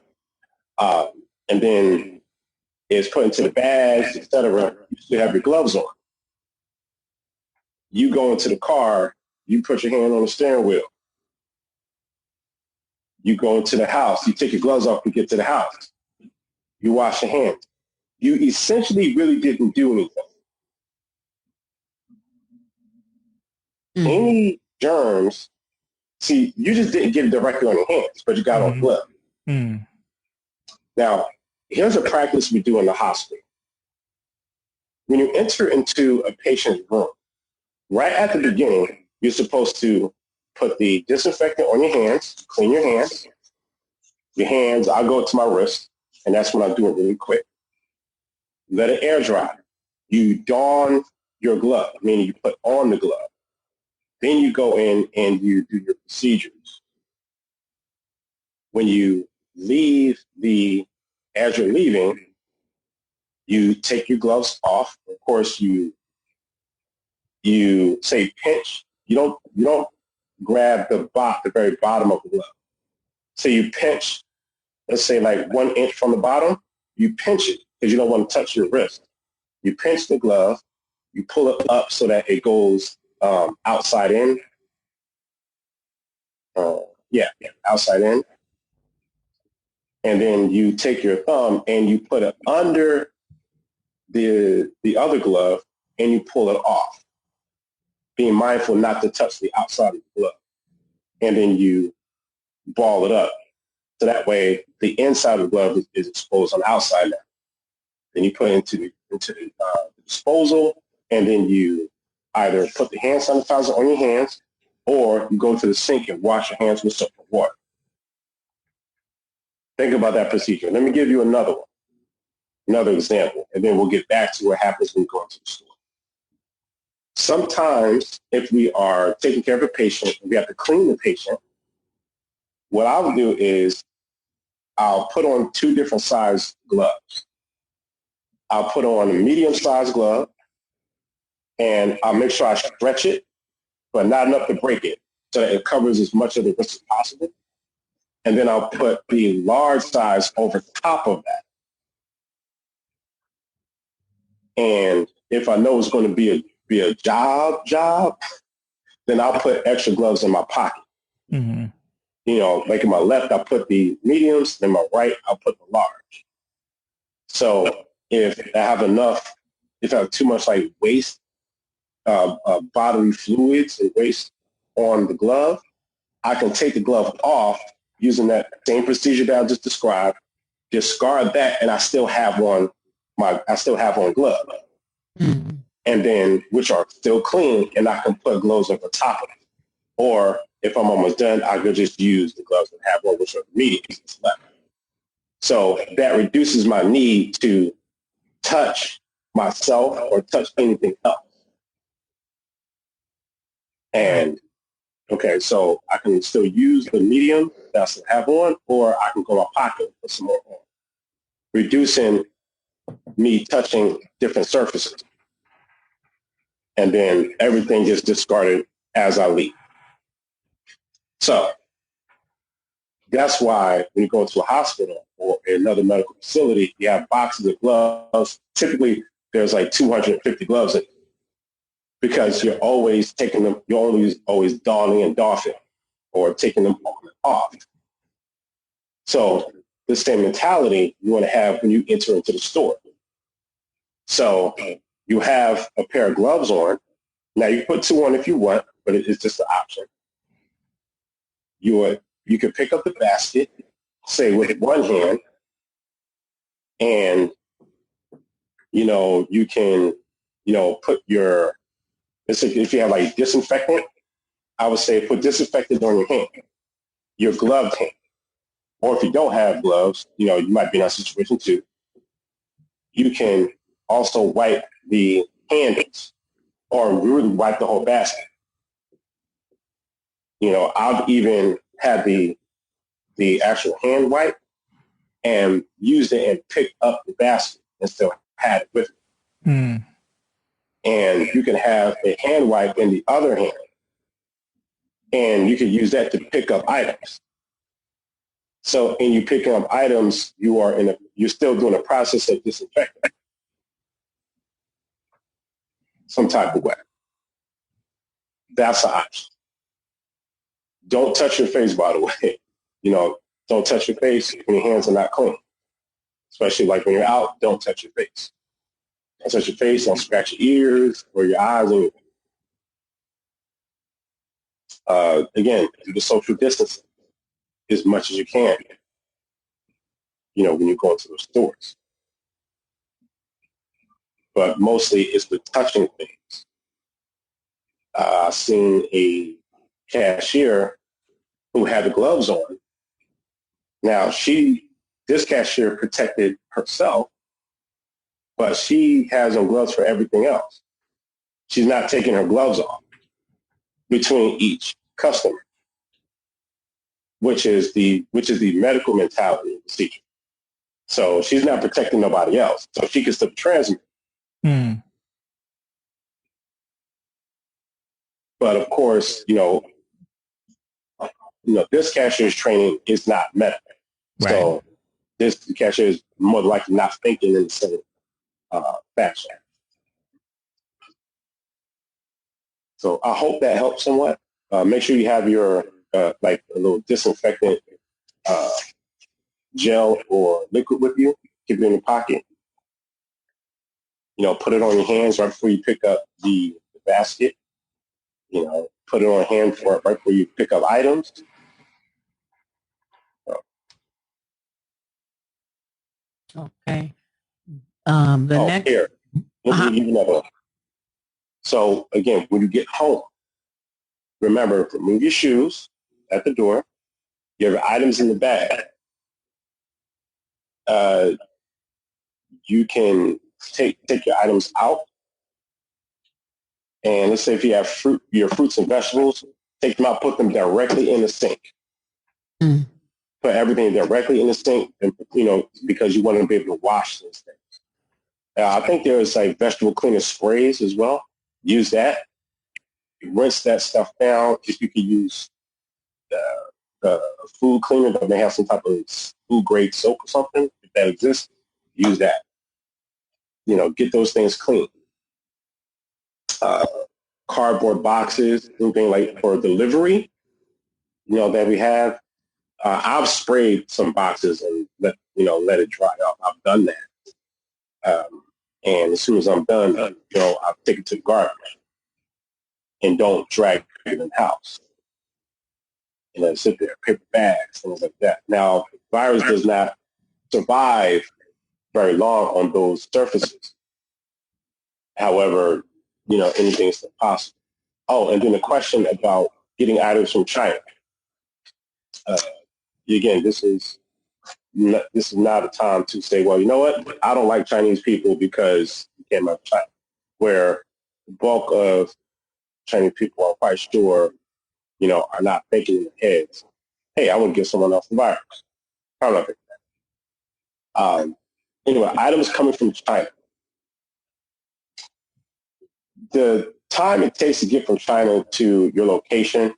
but and then it's put into the bags, etc. You still have your gloves on. You go into the car, you put your hand on the steering wheel. You go into the house, you take your gloves off and get to the house. You wash your hands. You essentially really didn't do anything. Any germs, see, you just didn't get it directly on your hands, but you got on gloves. Now, here's a practice we do in the hospital. When you enter into a patient's room, right at the beginning, you're supposed to put the disinfectant on your hands, clean your hands. Your hands, I'll go to my wrist, and that's when I do it really quick. Let it air dry. You don your glove, meaning you put on the glove. Then you go in and you do your procedures. When you leave as you're leaving, you take your gloves off. Of course, you say pinch. You don't grab the very bottom of the glove. So you pinch, let's say like 1 inch from the bottom, you pinch it because you don't want to touch your wrist. You pinch the glove, you pull it up so that it goes outside in, outside in. And then you take your thumb and you put it under the other glove and you pull it off, being mindful not to touch the outside of the glove. And then you ball it up. So that way the inside of the glove is exposed on the outside now. Then you put it into the disposal, and then you either put the hand sanitizer on your hands or you go to the sink and wash your hands with soap and water. Think about that procedure. Let me give you another one, another example, and then we'll get back to what happens when you go into the store. Sometimes if we are taking care of a patient, we have to clean the patient, what I'll do is I'll put on 2 different size gloves. I'll put on a medium-sized glove, and I'll make sure I stretch it, but not enough to break it, so that it covers as much of the wrist as possible. And then I'll put the large size over top of that. And if I know it's going to be a job, then I'll put extra gloves in my pocket. Mm-hmm. You know, like in my left, I'll put the mediums, then my right, I'll put the large. So if I have too much like waste, bodily fluids and waste on the glove, I can take the glove off using that same procedure that I just described, discard that, and I still have one glove. Mm-hmm. And then, which are still clean, and I can put gloves over top of it. Or if I'm almost done, I could just use the gloves and have one, which are the mediums left. So that reduces my need to touch myself or touch anything else. And okay, so I can still use the medium that I still have on, or I can go to my pocket and put some more on, reducing me touching different surfaces. And then everything gets discarded as I leave. So that's why when you go to a hospital or another medical facility, you have boxes of gloves. Typically, there's like 250 gloves in it, because you're always taking them, you're always donning and doffing or taking them on and off. So the same mentality you want to have when you enter into the store. So you have a pair of gloves on. Now you put 2 on if you want, but it's just an option. You can pick up the basket, say with one hand, and you can put your, if you have like disinfectant, I would say put disinfectant on your hand, your gloved hand. Or if you don't have gloves, you might be in that situation too. You can also wipe the handles or really wipe the whole basket. I've even had the actual hand wipe and used it and picked up the basket and still had it with me. Mm. And you can have a hand wipe in the other hand, and you can use that to pick up items. So in you picking up items, you're still doing a process of disinfecting some type of way. That's an option. Don't touch your face, by the way. Don't touch your face when your hands are not clean. Especially like when you're out, don't touch your face. Don't touch your face, don't scratch your ears or your eyes. Again, do the social distancing as much as you can, when you go into the stores. But mostly it's the touching things. I've seen a cashier who had the gloves on. Now, this cashier protected herself, but she has on gloves for everything else. She's not taking her gloves off between each customer, which is the medical mentality of the procedure. So she's not protecting nobody else, so she can still transmit. Mm. But of course, this cashier's training is not medical. Right. So this cashier is more likely not thinking in the same fashion. So I hope that helps somewhat. Make sure you have your like a little disinfectant gel or liquid with you. Keep it in your pocket. Put it on your hands right before you pick up the basket. Put it on your hand right before you pick up items. Okay. Next. Here. Let me give you another one. So again, when you get home, remember, remove your shoes at the door. You have items in the bag. You can take your items out. And let's say if you have your fruits and vegetables, take them out, put them directly in the sink. Put everything directly in the sink, and, because you want to be able to wash those things. I think there's like vegetable cleaner sprays as well. Use that. Rinse that stuff down. If you can use a food cleaner that may have some type of food grade soap or something, if that exists, use that. Get those things clean. Cardboard boxes, anything like for delivery, that we have. I've sprayed some boxes and let it dry up. I've done that. And as soon as I'm done, I'll take it to the garbage and don't drag it in the house. And let it sit there, paper bags, things like that. Now, the virus does not survive very long on those surfaces. However, anything is possible. Oh, and then the question about getting items from China. Again, this is not a time to say, well, you know what? I don't like Chinese people because you came out of China. Where the bulk of Chinese people, I'm quite sure, are not thinking in their heads, hey, I want to give someone else the virus. I'm not thinking that. Anyway, items coming from China. The time it takes to get from China to your location,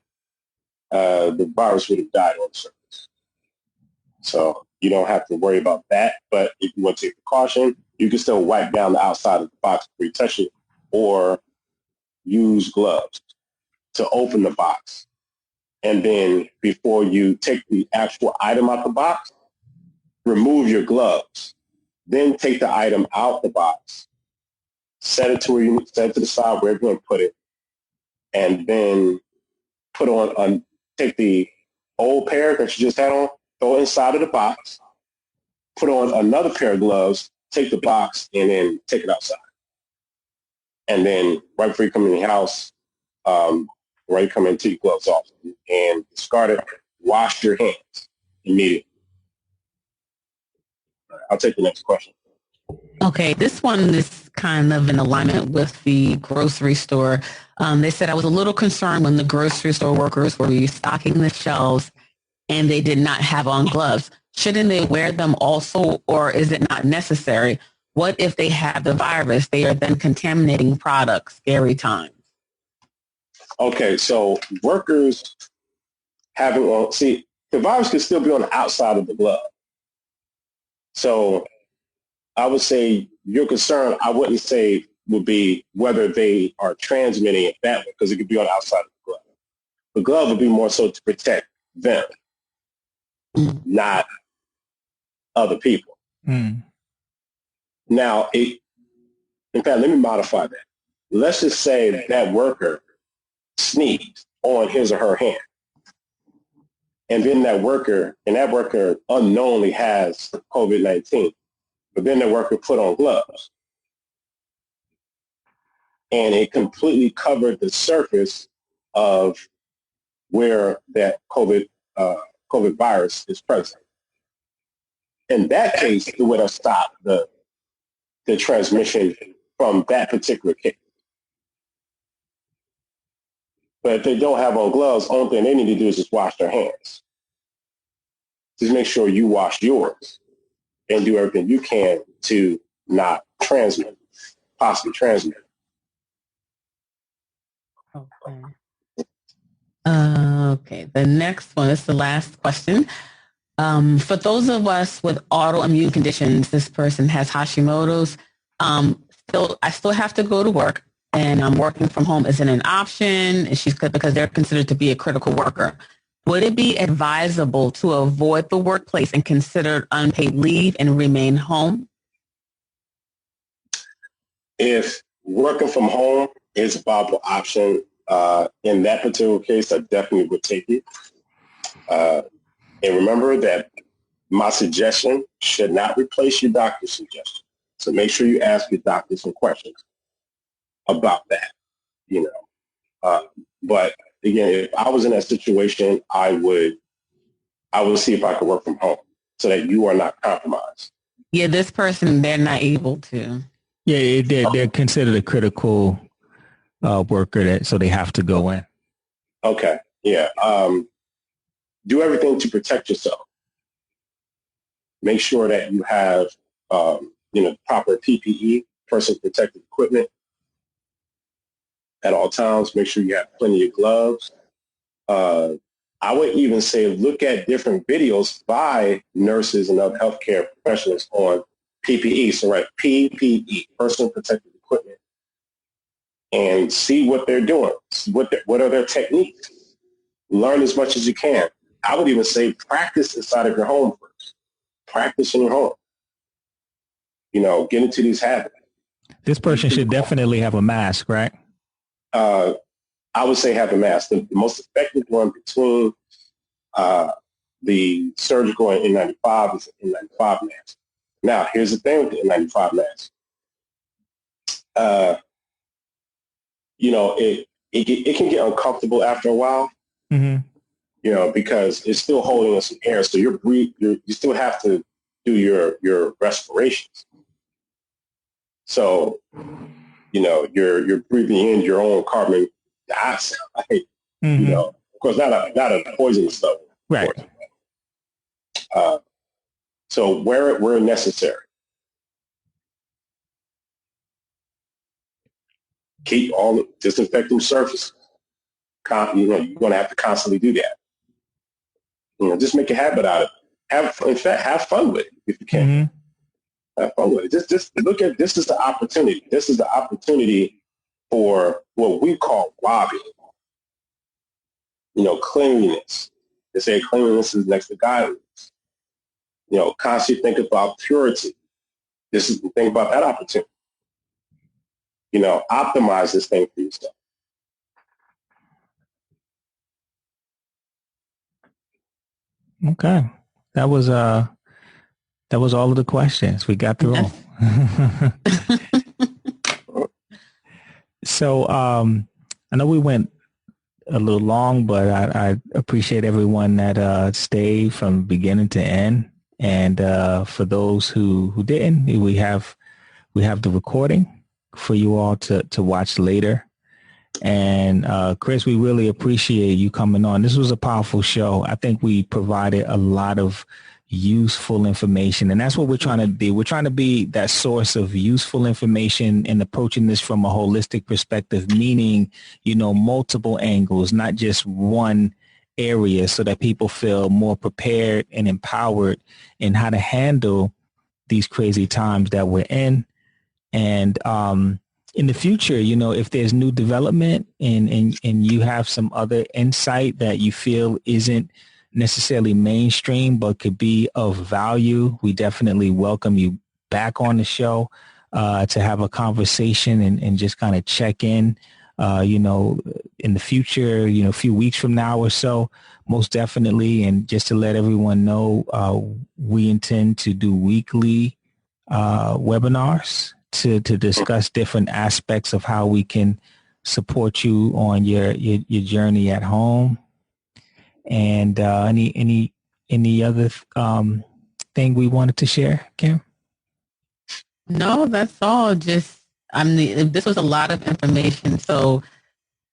the virus would have died on the surface. So you don't have to worry about that. But if you want to take precaution, you can still wipe down the outside of the box before you touch it, or use gloves to open the box. And then before you take the actual item out the box, remove your gloves. Then take the item out the box, set it to where you set it to the side where you're going to put it, and then take the old pair that you just had on, throw it inside of the box, put on another pair of gloves, take the box, and then take it outside. And then right before you come in the house, right, you come in, take your gloves off and discard it. Wash your hands immediately. I'll take the next question. Okay, this one is kind of in alignment with the grocery store. They said I was a little concerned when the grocery store workers were restocking the shelves and they did not have on gloves. Shouldn't they wear them also, or is it not necessary? What if they have the virus? They are then contaminating products. Scary times. Okay, so workers having on, see, the virus could still be on the outside of the glove. So I would say your concern, I wouldn't say would be whether they are transmitting it that way, because it could be on the outside of the glove. The glove would be more so to protect them, not other people. Now, in fact, let me modify that. Let's just say that worker sneezed on his or her hand. And then that worker unknowingly has COVID-19. But then the worker put on gloves. And it completely covered the surface of where that COVID virus is present. In that case, it would have stopped the transmission from that particular case. But if they don't have on gloves, the only thing they need to do is just wash their hands. Just make sure you wash yours and do everything you can to not possibly transmit. Okay. Okay, the next one is the last question. For those of us with autoimmune conditions, this person has Hashimoto's. I still have to go to work, and working from home isn't an option. Because they're considered to be a critical worker. would it be advisable to avoid the workplace and consider unpaid leave and remain home? If working from home is a viable option, in that particular case, I definitely would take it. And remember that my suggestion should not replace your doctor's suggestion. So make sure you ask your doctor some questions about that, But again, if I was in that situation, I would see if I could work from home so that you are not compromised. Yeah, this person, they're not able to. Yeah, they're considered a critical worker, so they have to go in. Okay, yeah. Do everything to protect yourself. Make sure that you have, proper PPE, personal protective equipment, at all times. Make sure you have plenty of gloves. I would even say look at different videos by nurses and other healthcare professionals on PPE. So, right, PPE, personal protective equipment, and see what they're doing. What are their techniques? Learn as much as you can. I would even say practice inside of your home first. Practice in your home. Get into these habits. This person should definitely have a mask, right? I would say have a mask. The most effective one between the surgical and N95 is the N95 mask. Now, here's the thing with the N95 mask. It can get uncomfortable after a while. Mm-hmm. Because it's still holding in some air, so you still have to do your respirations. So, you're breathing in your own carbon dioxide. Mm-hmm. Of course, not a poisonous level, right? So where necessary, keep all the disinfecting surfaces. You're going to have to constantly do that. Just make a habit out of it. Have fun with it if you can. Mm-hmm. Have fun with it. Just look at this is the opportunity. This is the opportunity for what we call lobbying. Cleanliness. They say cleanliness is next to godliness. Constantly think about purity. Think about that opportunity. Optimize this thing for yourself. Okay. That was all of the questions. We got through all. So I know we went a little long, but I appreciate everyone that stayed from beginning to end. And for those who didn't, we have the recording for you all to watch later. And Chris, we really appreciate you coming on. This was a powerful show. I think we provided a lot of useful information, and that's what we're trying to be. We're trying to be that source of useful information and approaching this from a holistic perspective, meaning, multiple angles, not just one area, so that people feel more prepared and empowered in how to handle these crazy times that we're in. And in the future, if there's new development and you have some other insight that you feel isn't necessarily mainstream but could be of value, we definitely welcome you back on the show to have a conversation and just kind of check in, in the future, a few weeks from now or so, most definitely. And just to let everyone know, we intend to do weekly webinars to discuss different aspects of how we can support you on your journey at home. And any other thing we wanted to share, Kim? No, that's all. Just this was a lot of information, so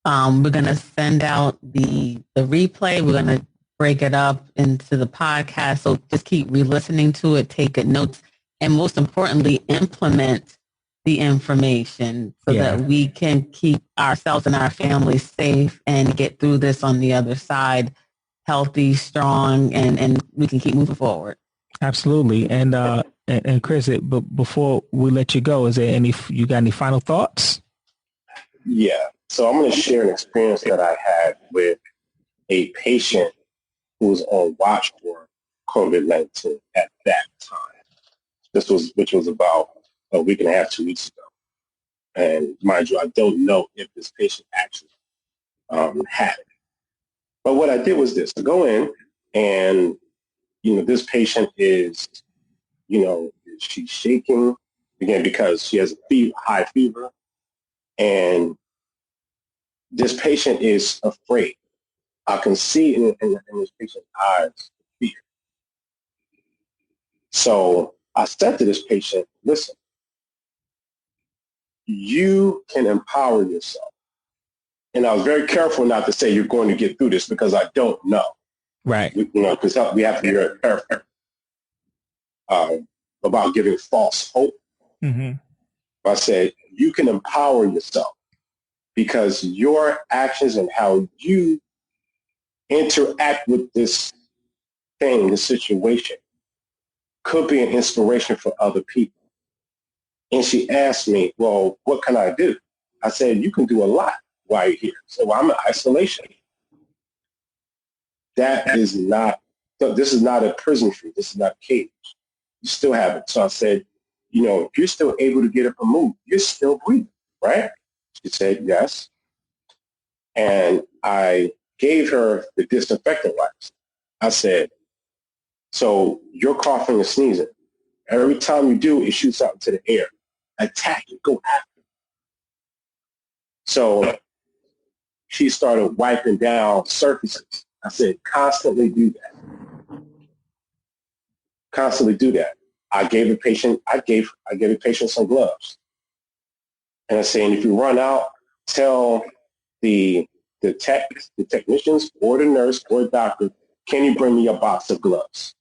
we're gonna send out the replay. We're gonna break it up into the podcast. So just keep re-listening to it, take good notes, and most importantly, implement the information so that we can keep ourselves and our families safe and get through this on the other side healthy, strong, and we can keep moving forward. Absolutely. And Chris, but before we let you go, is there you got any final thoughts? Yeah. So I'm going to share an experience that I had with a patient who was on watch for COVID-19 at that time. Which was about a week and a half, 2 weeks ago. And mind you, I don't know if this patient actually had it. But what I did was this: to go in, and this patient is, she's shaking again because she has a high fever, and this patient is afraid. I can see in this patient's eyes fear. So I said to this patient, listen, you can empower yourself. And I was very careful not to say you're going to get through this because I don't know. Right. Because we have to be very careful about giving false hope. Mm-hmm. I said, you can empower yourself because your actions and how you interact with this thing, this situation, could be an inspiration for other people. And she asked me, well, what can I do? I said, you can do a lot while you're here. So I'm in isolation. This is not a prison for you. This is not a cage. You still have it. So I said, if you're still able to get up and move, you're still breathing, right? She said, yes. And I gave her the disinfectant wipes. I said, so you're coughing and sneezing. Every time you do, it shoots out into the air. Attack it. Go after it. So she started wiping down surfaces. I said, constantly do that. Constantly do that. I gave the patient some gloves. And I said, if you run out, tell the technicians or the nurse or the doctor, can you bring me a box of gloves?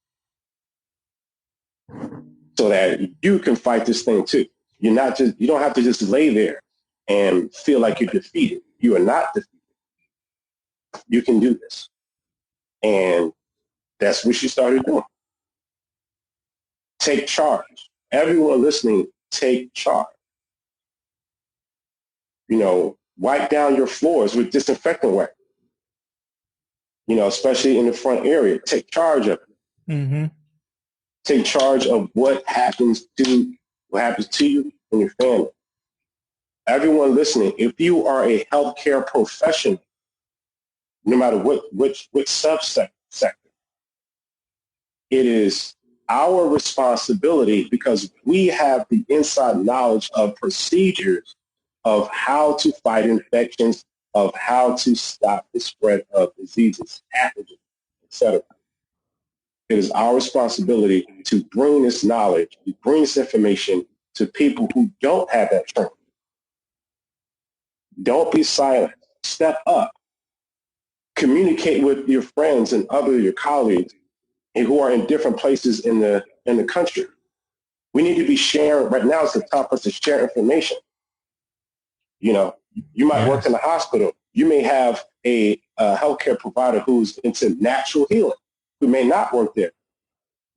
So that you can fight this thing too. You don't have to just lay there and feel like you're defeated. You are not defeated. You can do this. And that's what she started doing. Take charge. Everyone listening, take charge. Wipe down your floors with disinfectant wipe. Especially in the front area. Take charge of it. Mm-hmm. Take charge of what happens to you and your family. Everyone listening, if you are a healthcare professional, no matter which subsector, it is our responsibility because we have the inside knowledge of procedures of how to fight infections, of how to stop the spread of diseases, pathogens, etc. It is our responsibility to bring this knowledge, to bring this information to people who don't have that training. Don't be silent. Step up. Communicate with your friends and your colleagues who are in different places in the country. We need to be sharing. Right now, it's the time for us to share information. You might work in the hospital. You may have a healthcare provider who's into natural healing, who may not work there.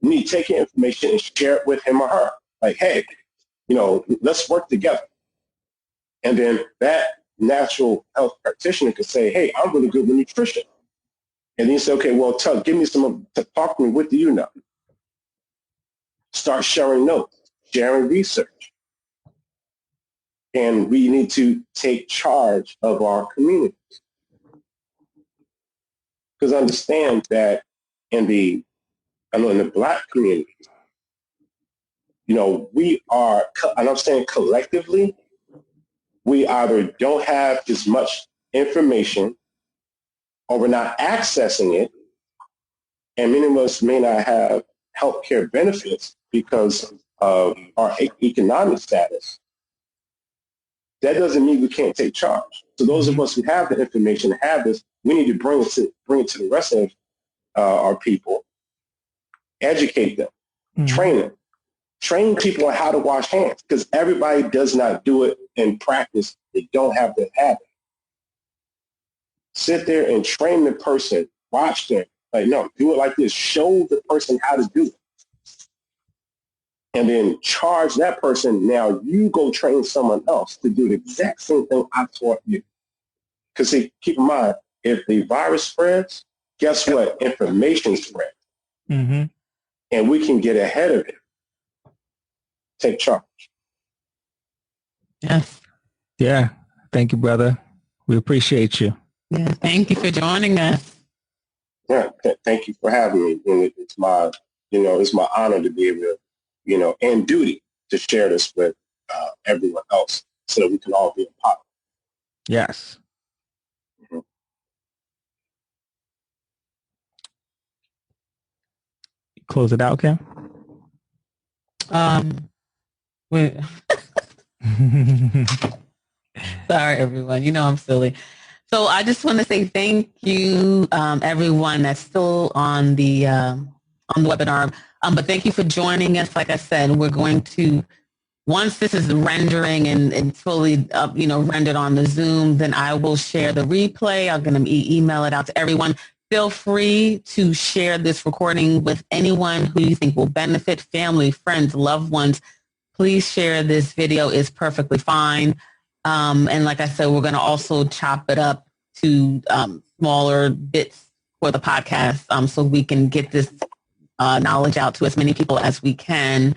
You need to take your information and share it with him or her. Like, hey, let's work together. And then that natural health practitioner could say, hey, I'm really good with nutrition. And then you say, okay, well, give me talk to me. What do you know? Start sharing notes, sharing research. And we need to take charge of our communities. Because understand that in the Black community, we are, and I'm saying collectively, we either don't have as much information or we're not accessing it. And many of us may not have healthcare benefits because of our economic status. That doesn't mean we can't take charge. So those of us who have the information, have this, we need to bring it to the rest of our people, educate them, train them. Train people on how to wash hands because everybody does not do it in practice. They don't have that habit. Sit there and train the person, watch them. Like, no, do it like this. Show the person how to do it. And then charge that person. Now you go train someone else to do the exact same thing I taught you. Because keep in mind, if the virus spreads, guess what? Information spread. Mm-hmm. And we can get ahead of it. Take charge. Yes. Yeah. Thank you, brother. We appreciate you. Yeah. Thank you for joining us. Yeah. Thank you for having me. And it's my honor to be able to, and duty to share this with everyone else so that we can all be empowered. Yes. Mm-hmm. Close it out, Kim. Sorry, everyone. I'm silly. So I just want to say thank you, everyone that's still on the webinar. But thank you for joining us. Like I said, we're going to, once this is rendering and fully rendered on the Zoom, then I will share the replay. I'm going to email it out to everyone. Feel free to share this recording with anyone who you think will benefit, family, friends, loved ones. Please share this video. It's perfectly fine. And like I said, we're going to also chop it up to smaller bits for the podcast so we can get this knowledge out to as many people as we can.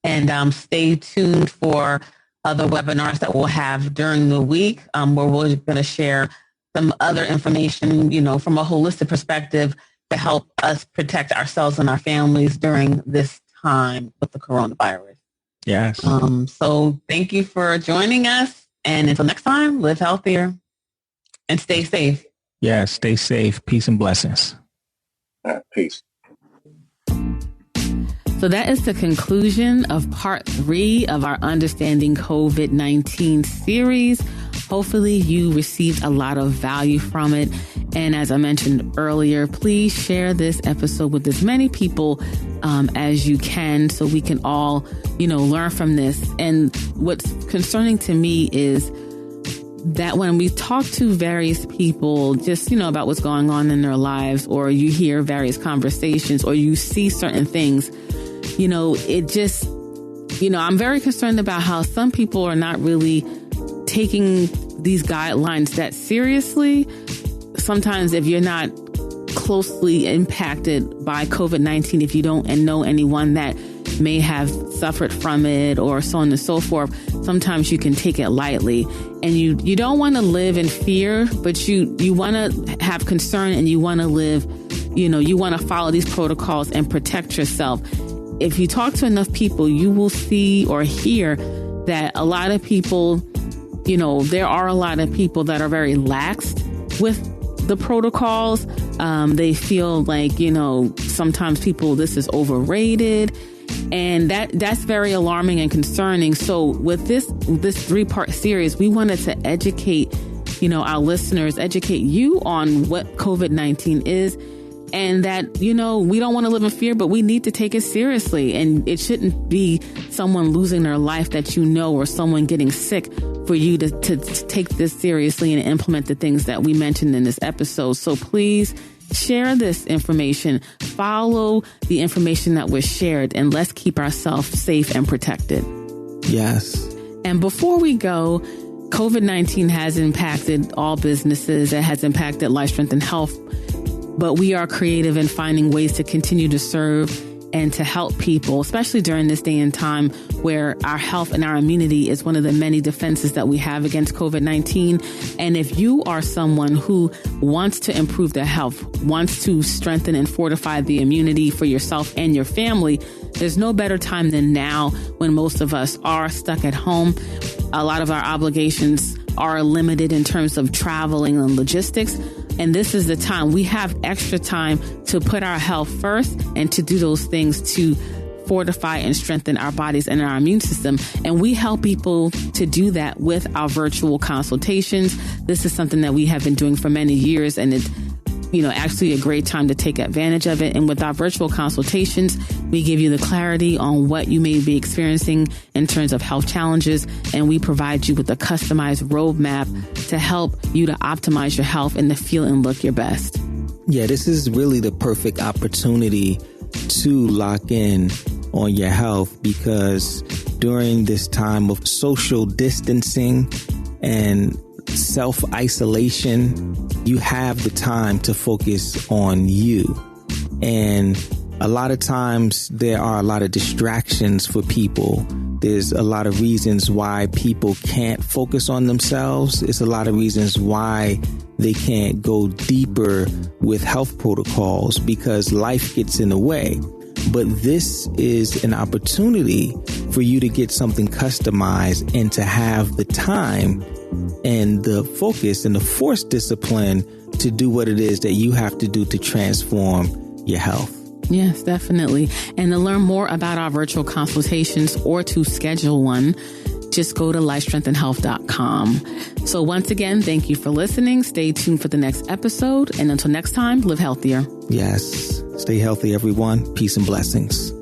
And stay tuned for other webinars that we'll have during the week where we're going to share some other information, from a holistic perspective to help us protect ourselves and our families during this time with the coronavirus. Yes. So thank you for joining us. And until next time, live healthier and stay safe. Yeah, stay safe. Peace and blessings. Peace. So that is the conclusion of part 3 of our Understanding COVID-19 series. Hopefully you received a lot of value from it. And as I mentioned earlier, please share this episode with as many people as you can so we can all, learn from this. And what's concerning to me is that when we talk to various people just, about what's going on in their lives, or you hear various conversations, or you see certain things, it just, I'm very concerned about how some people are not really taking these guidelines that seriously. Sometimes if you're not closely impacted by COVID-19, if you don't know anyone that may have suffered from it or so on and so forth, sometimes you can take it lightly. And you don't want to live in fear, but you want to have concern, and you want to live, you want to follow these protocols and protect yourself. If you talk to enough people, you will see or hear that a lot of people, there are a lot of people that are very lax with the protocols. They feel like, sometimes this is overrated. And that's very alarming and concerning. So with this 3-part series, we wanted to educate, our listeners, educate you on what COVID-19 is, and that, we don't want to live in fear, but we need to take it seriously. And it shouldn't be someone losing their life that or someone getting sick for you to take this seriously and implement the things that we mentioned in this episode. So please share this information, follow the information that was shared, and let's keep ourselves safe and protected. Yes. And before we go, COVID-19 has impacted all businesses. It has impacted Life, Strength, and Health. But we are creative in finding ways to continue to serve and to help people, especially during this day and time where our health and our immunity is one of the many defenses that we have against COVID-19. And if you are someone who wants to improve their health, wants to strengthen and fortify the immunity for yourself and your family, there's no better time than now when most of us are stuck at home. A lot of our obligations are limited in terms of traveling and logistics. And this is the time we have extra time to put our health first and to do those things to fortify and strengthen our bodies and our immune system. And we help people to do that with our virtual consultations. This is something that we have been doing for many years, and it's actually a great time to take advantage of it. And with our virtual consultations, we give you the clarity on what you may be experiencing in terms of health challenges. And we provide you with a customized roadmap to help you to optimize your health and to feel and look your best. Yeah, this is really the perfect opportunity to lock in on your health, because during this time of social distancing and self-isolation, you have the time to focus on you. And a lot of times there are a lot of distractions for people. There's a lot of reasons why people can't focus on themselves. It's a lot of reasons why they can't go deeper with health protocols because life gets in the way. But this is an opportunity for you to get something customized and to have the time and the focus and the force discipline to do what it is that you have to do to transform your health. Yes, definitely. And to learn more about our virtual consultations or to schedule one, just go to lifestrengthandhealth.com. So once again, thank you for listening. Stay tuned for the next episode. And until next time, live healthier. Yes. Stay healthy, everyone. Peace and blessings.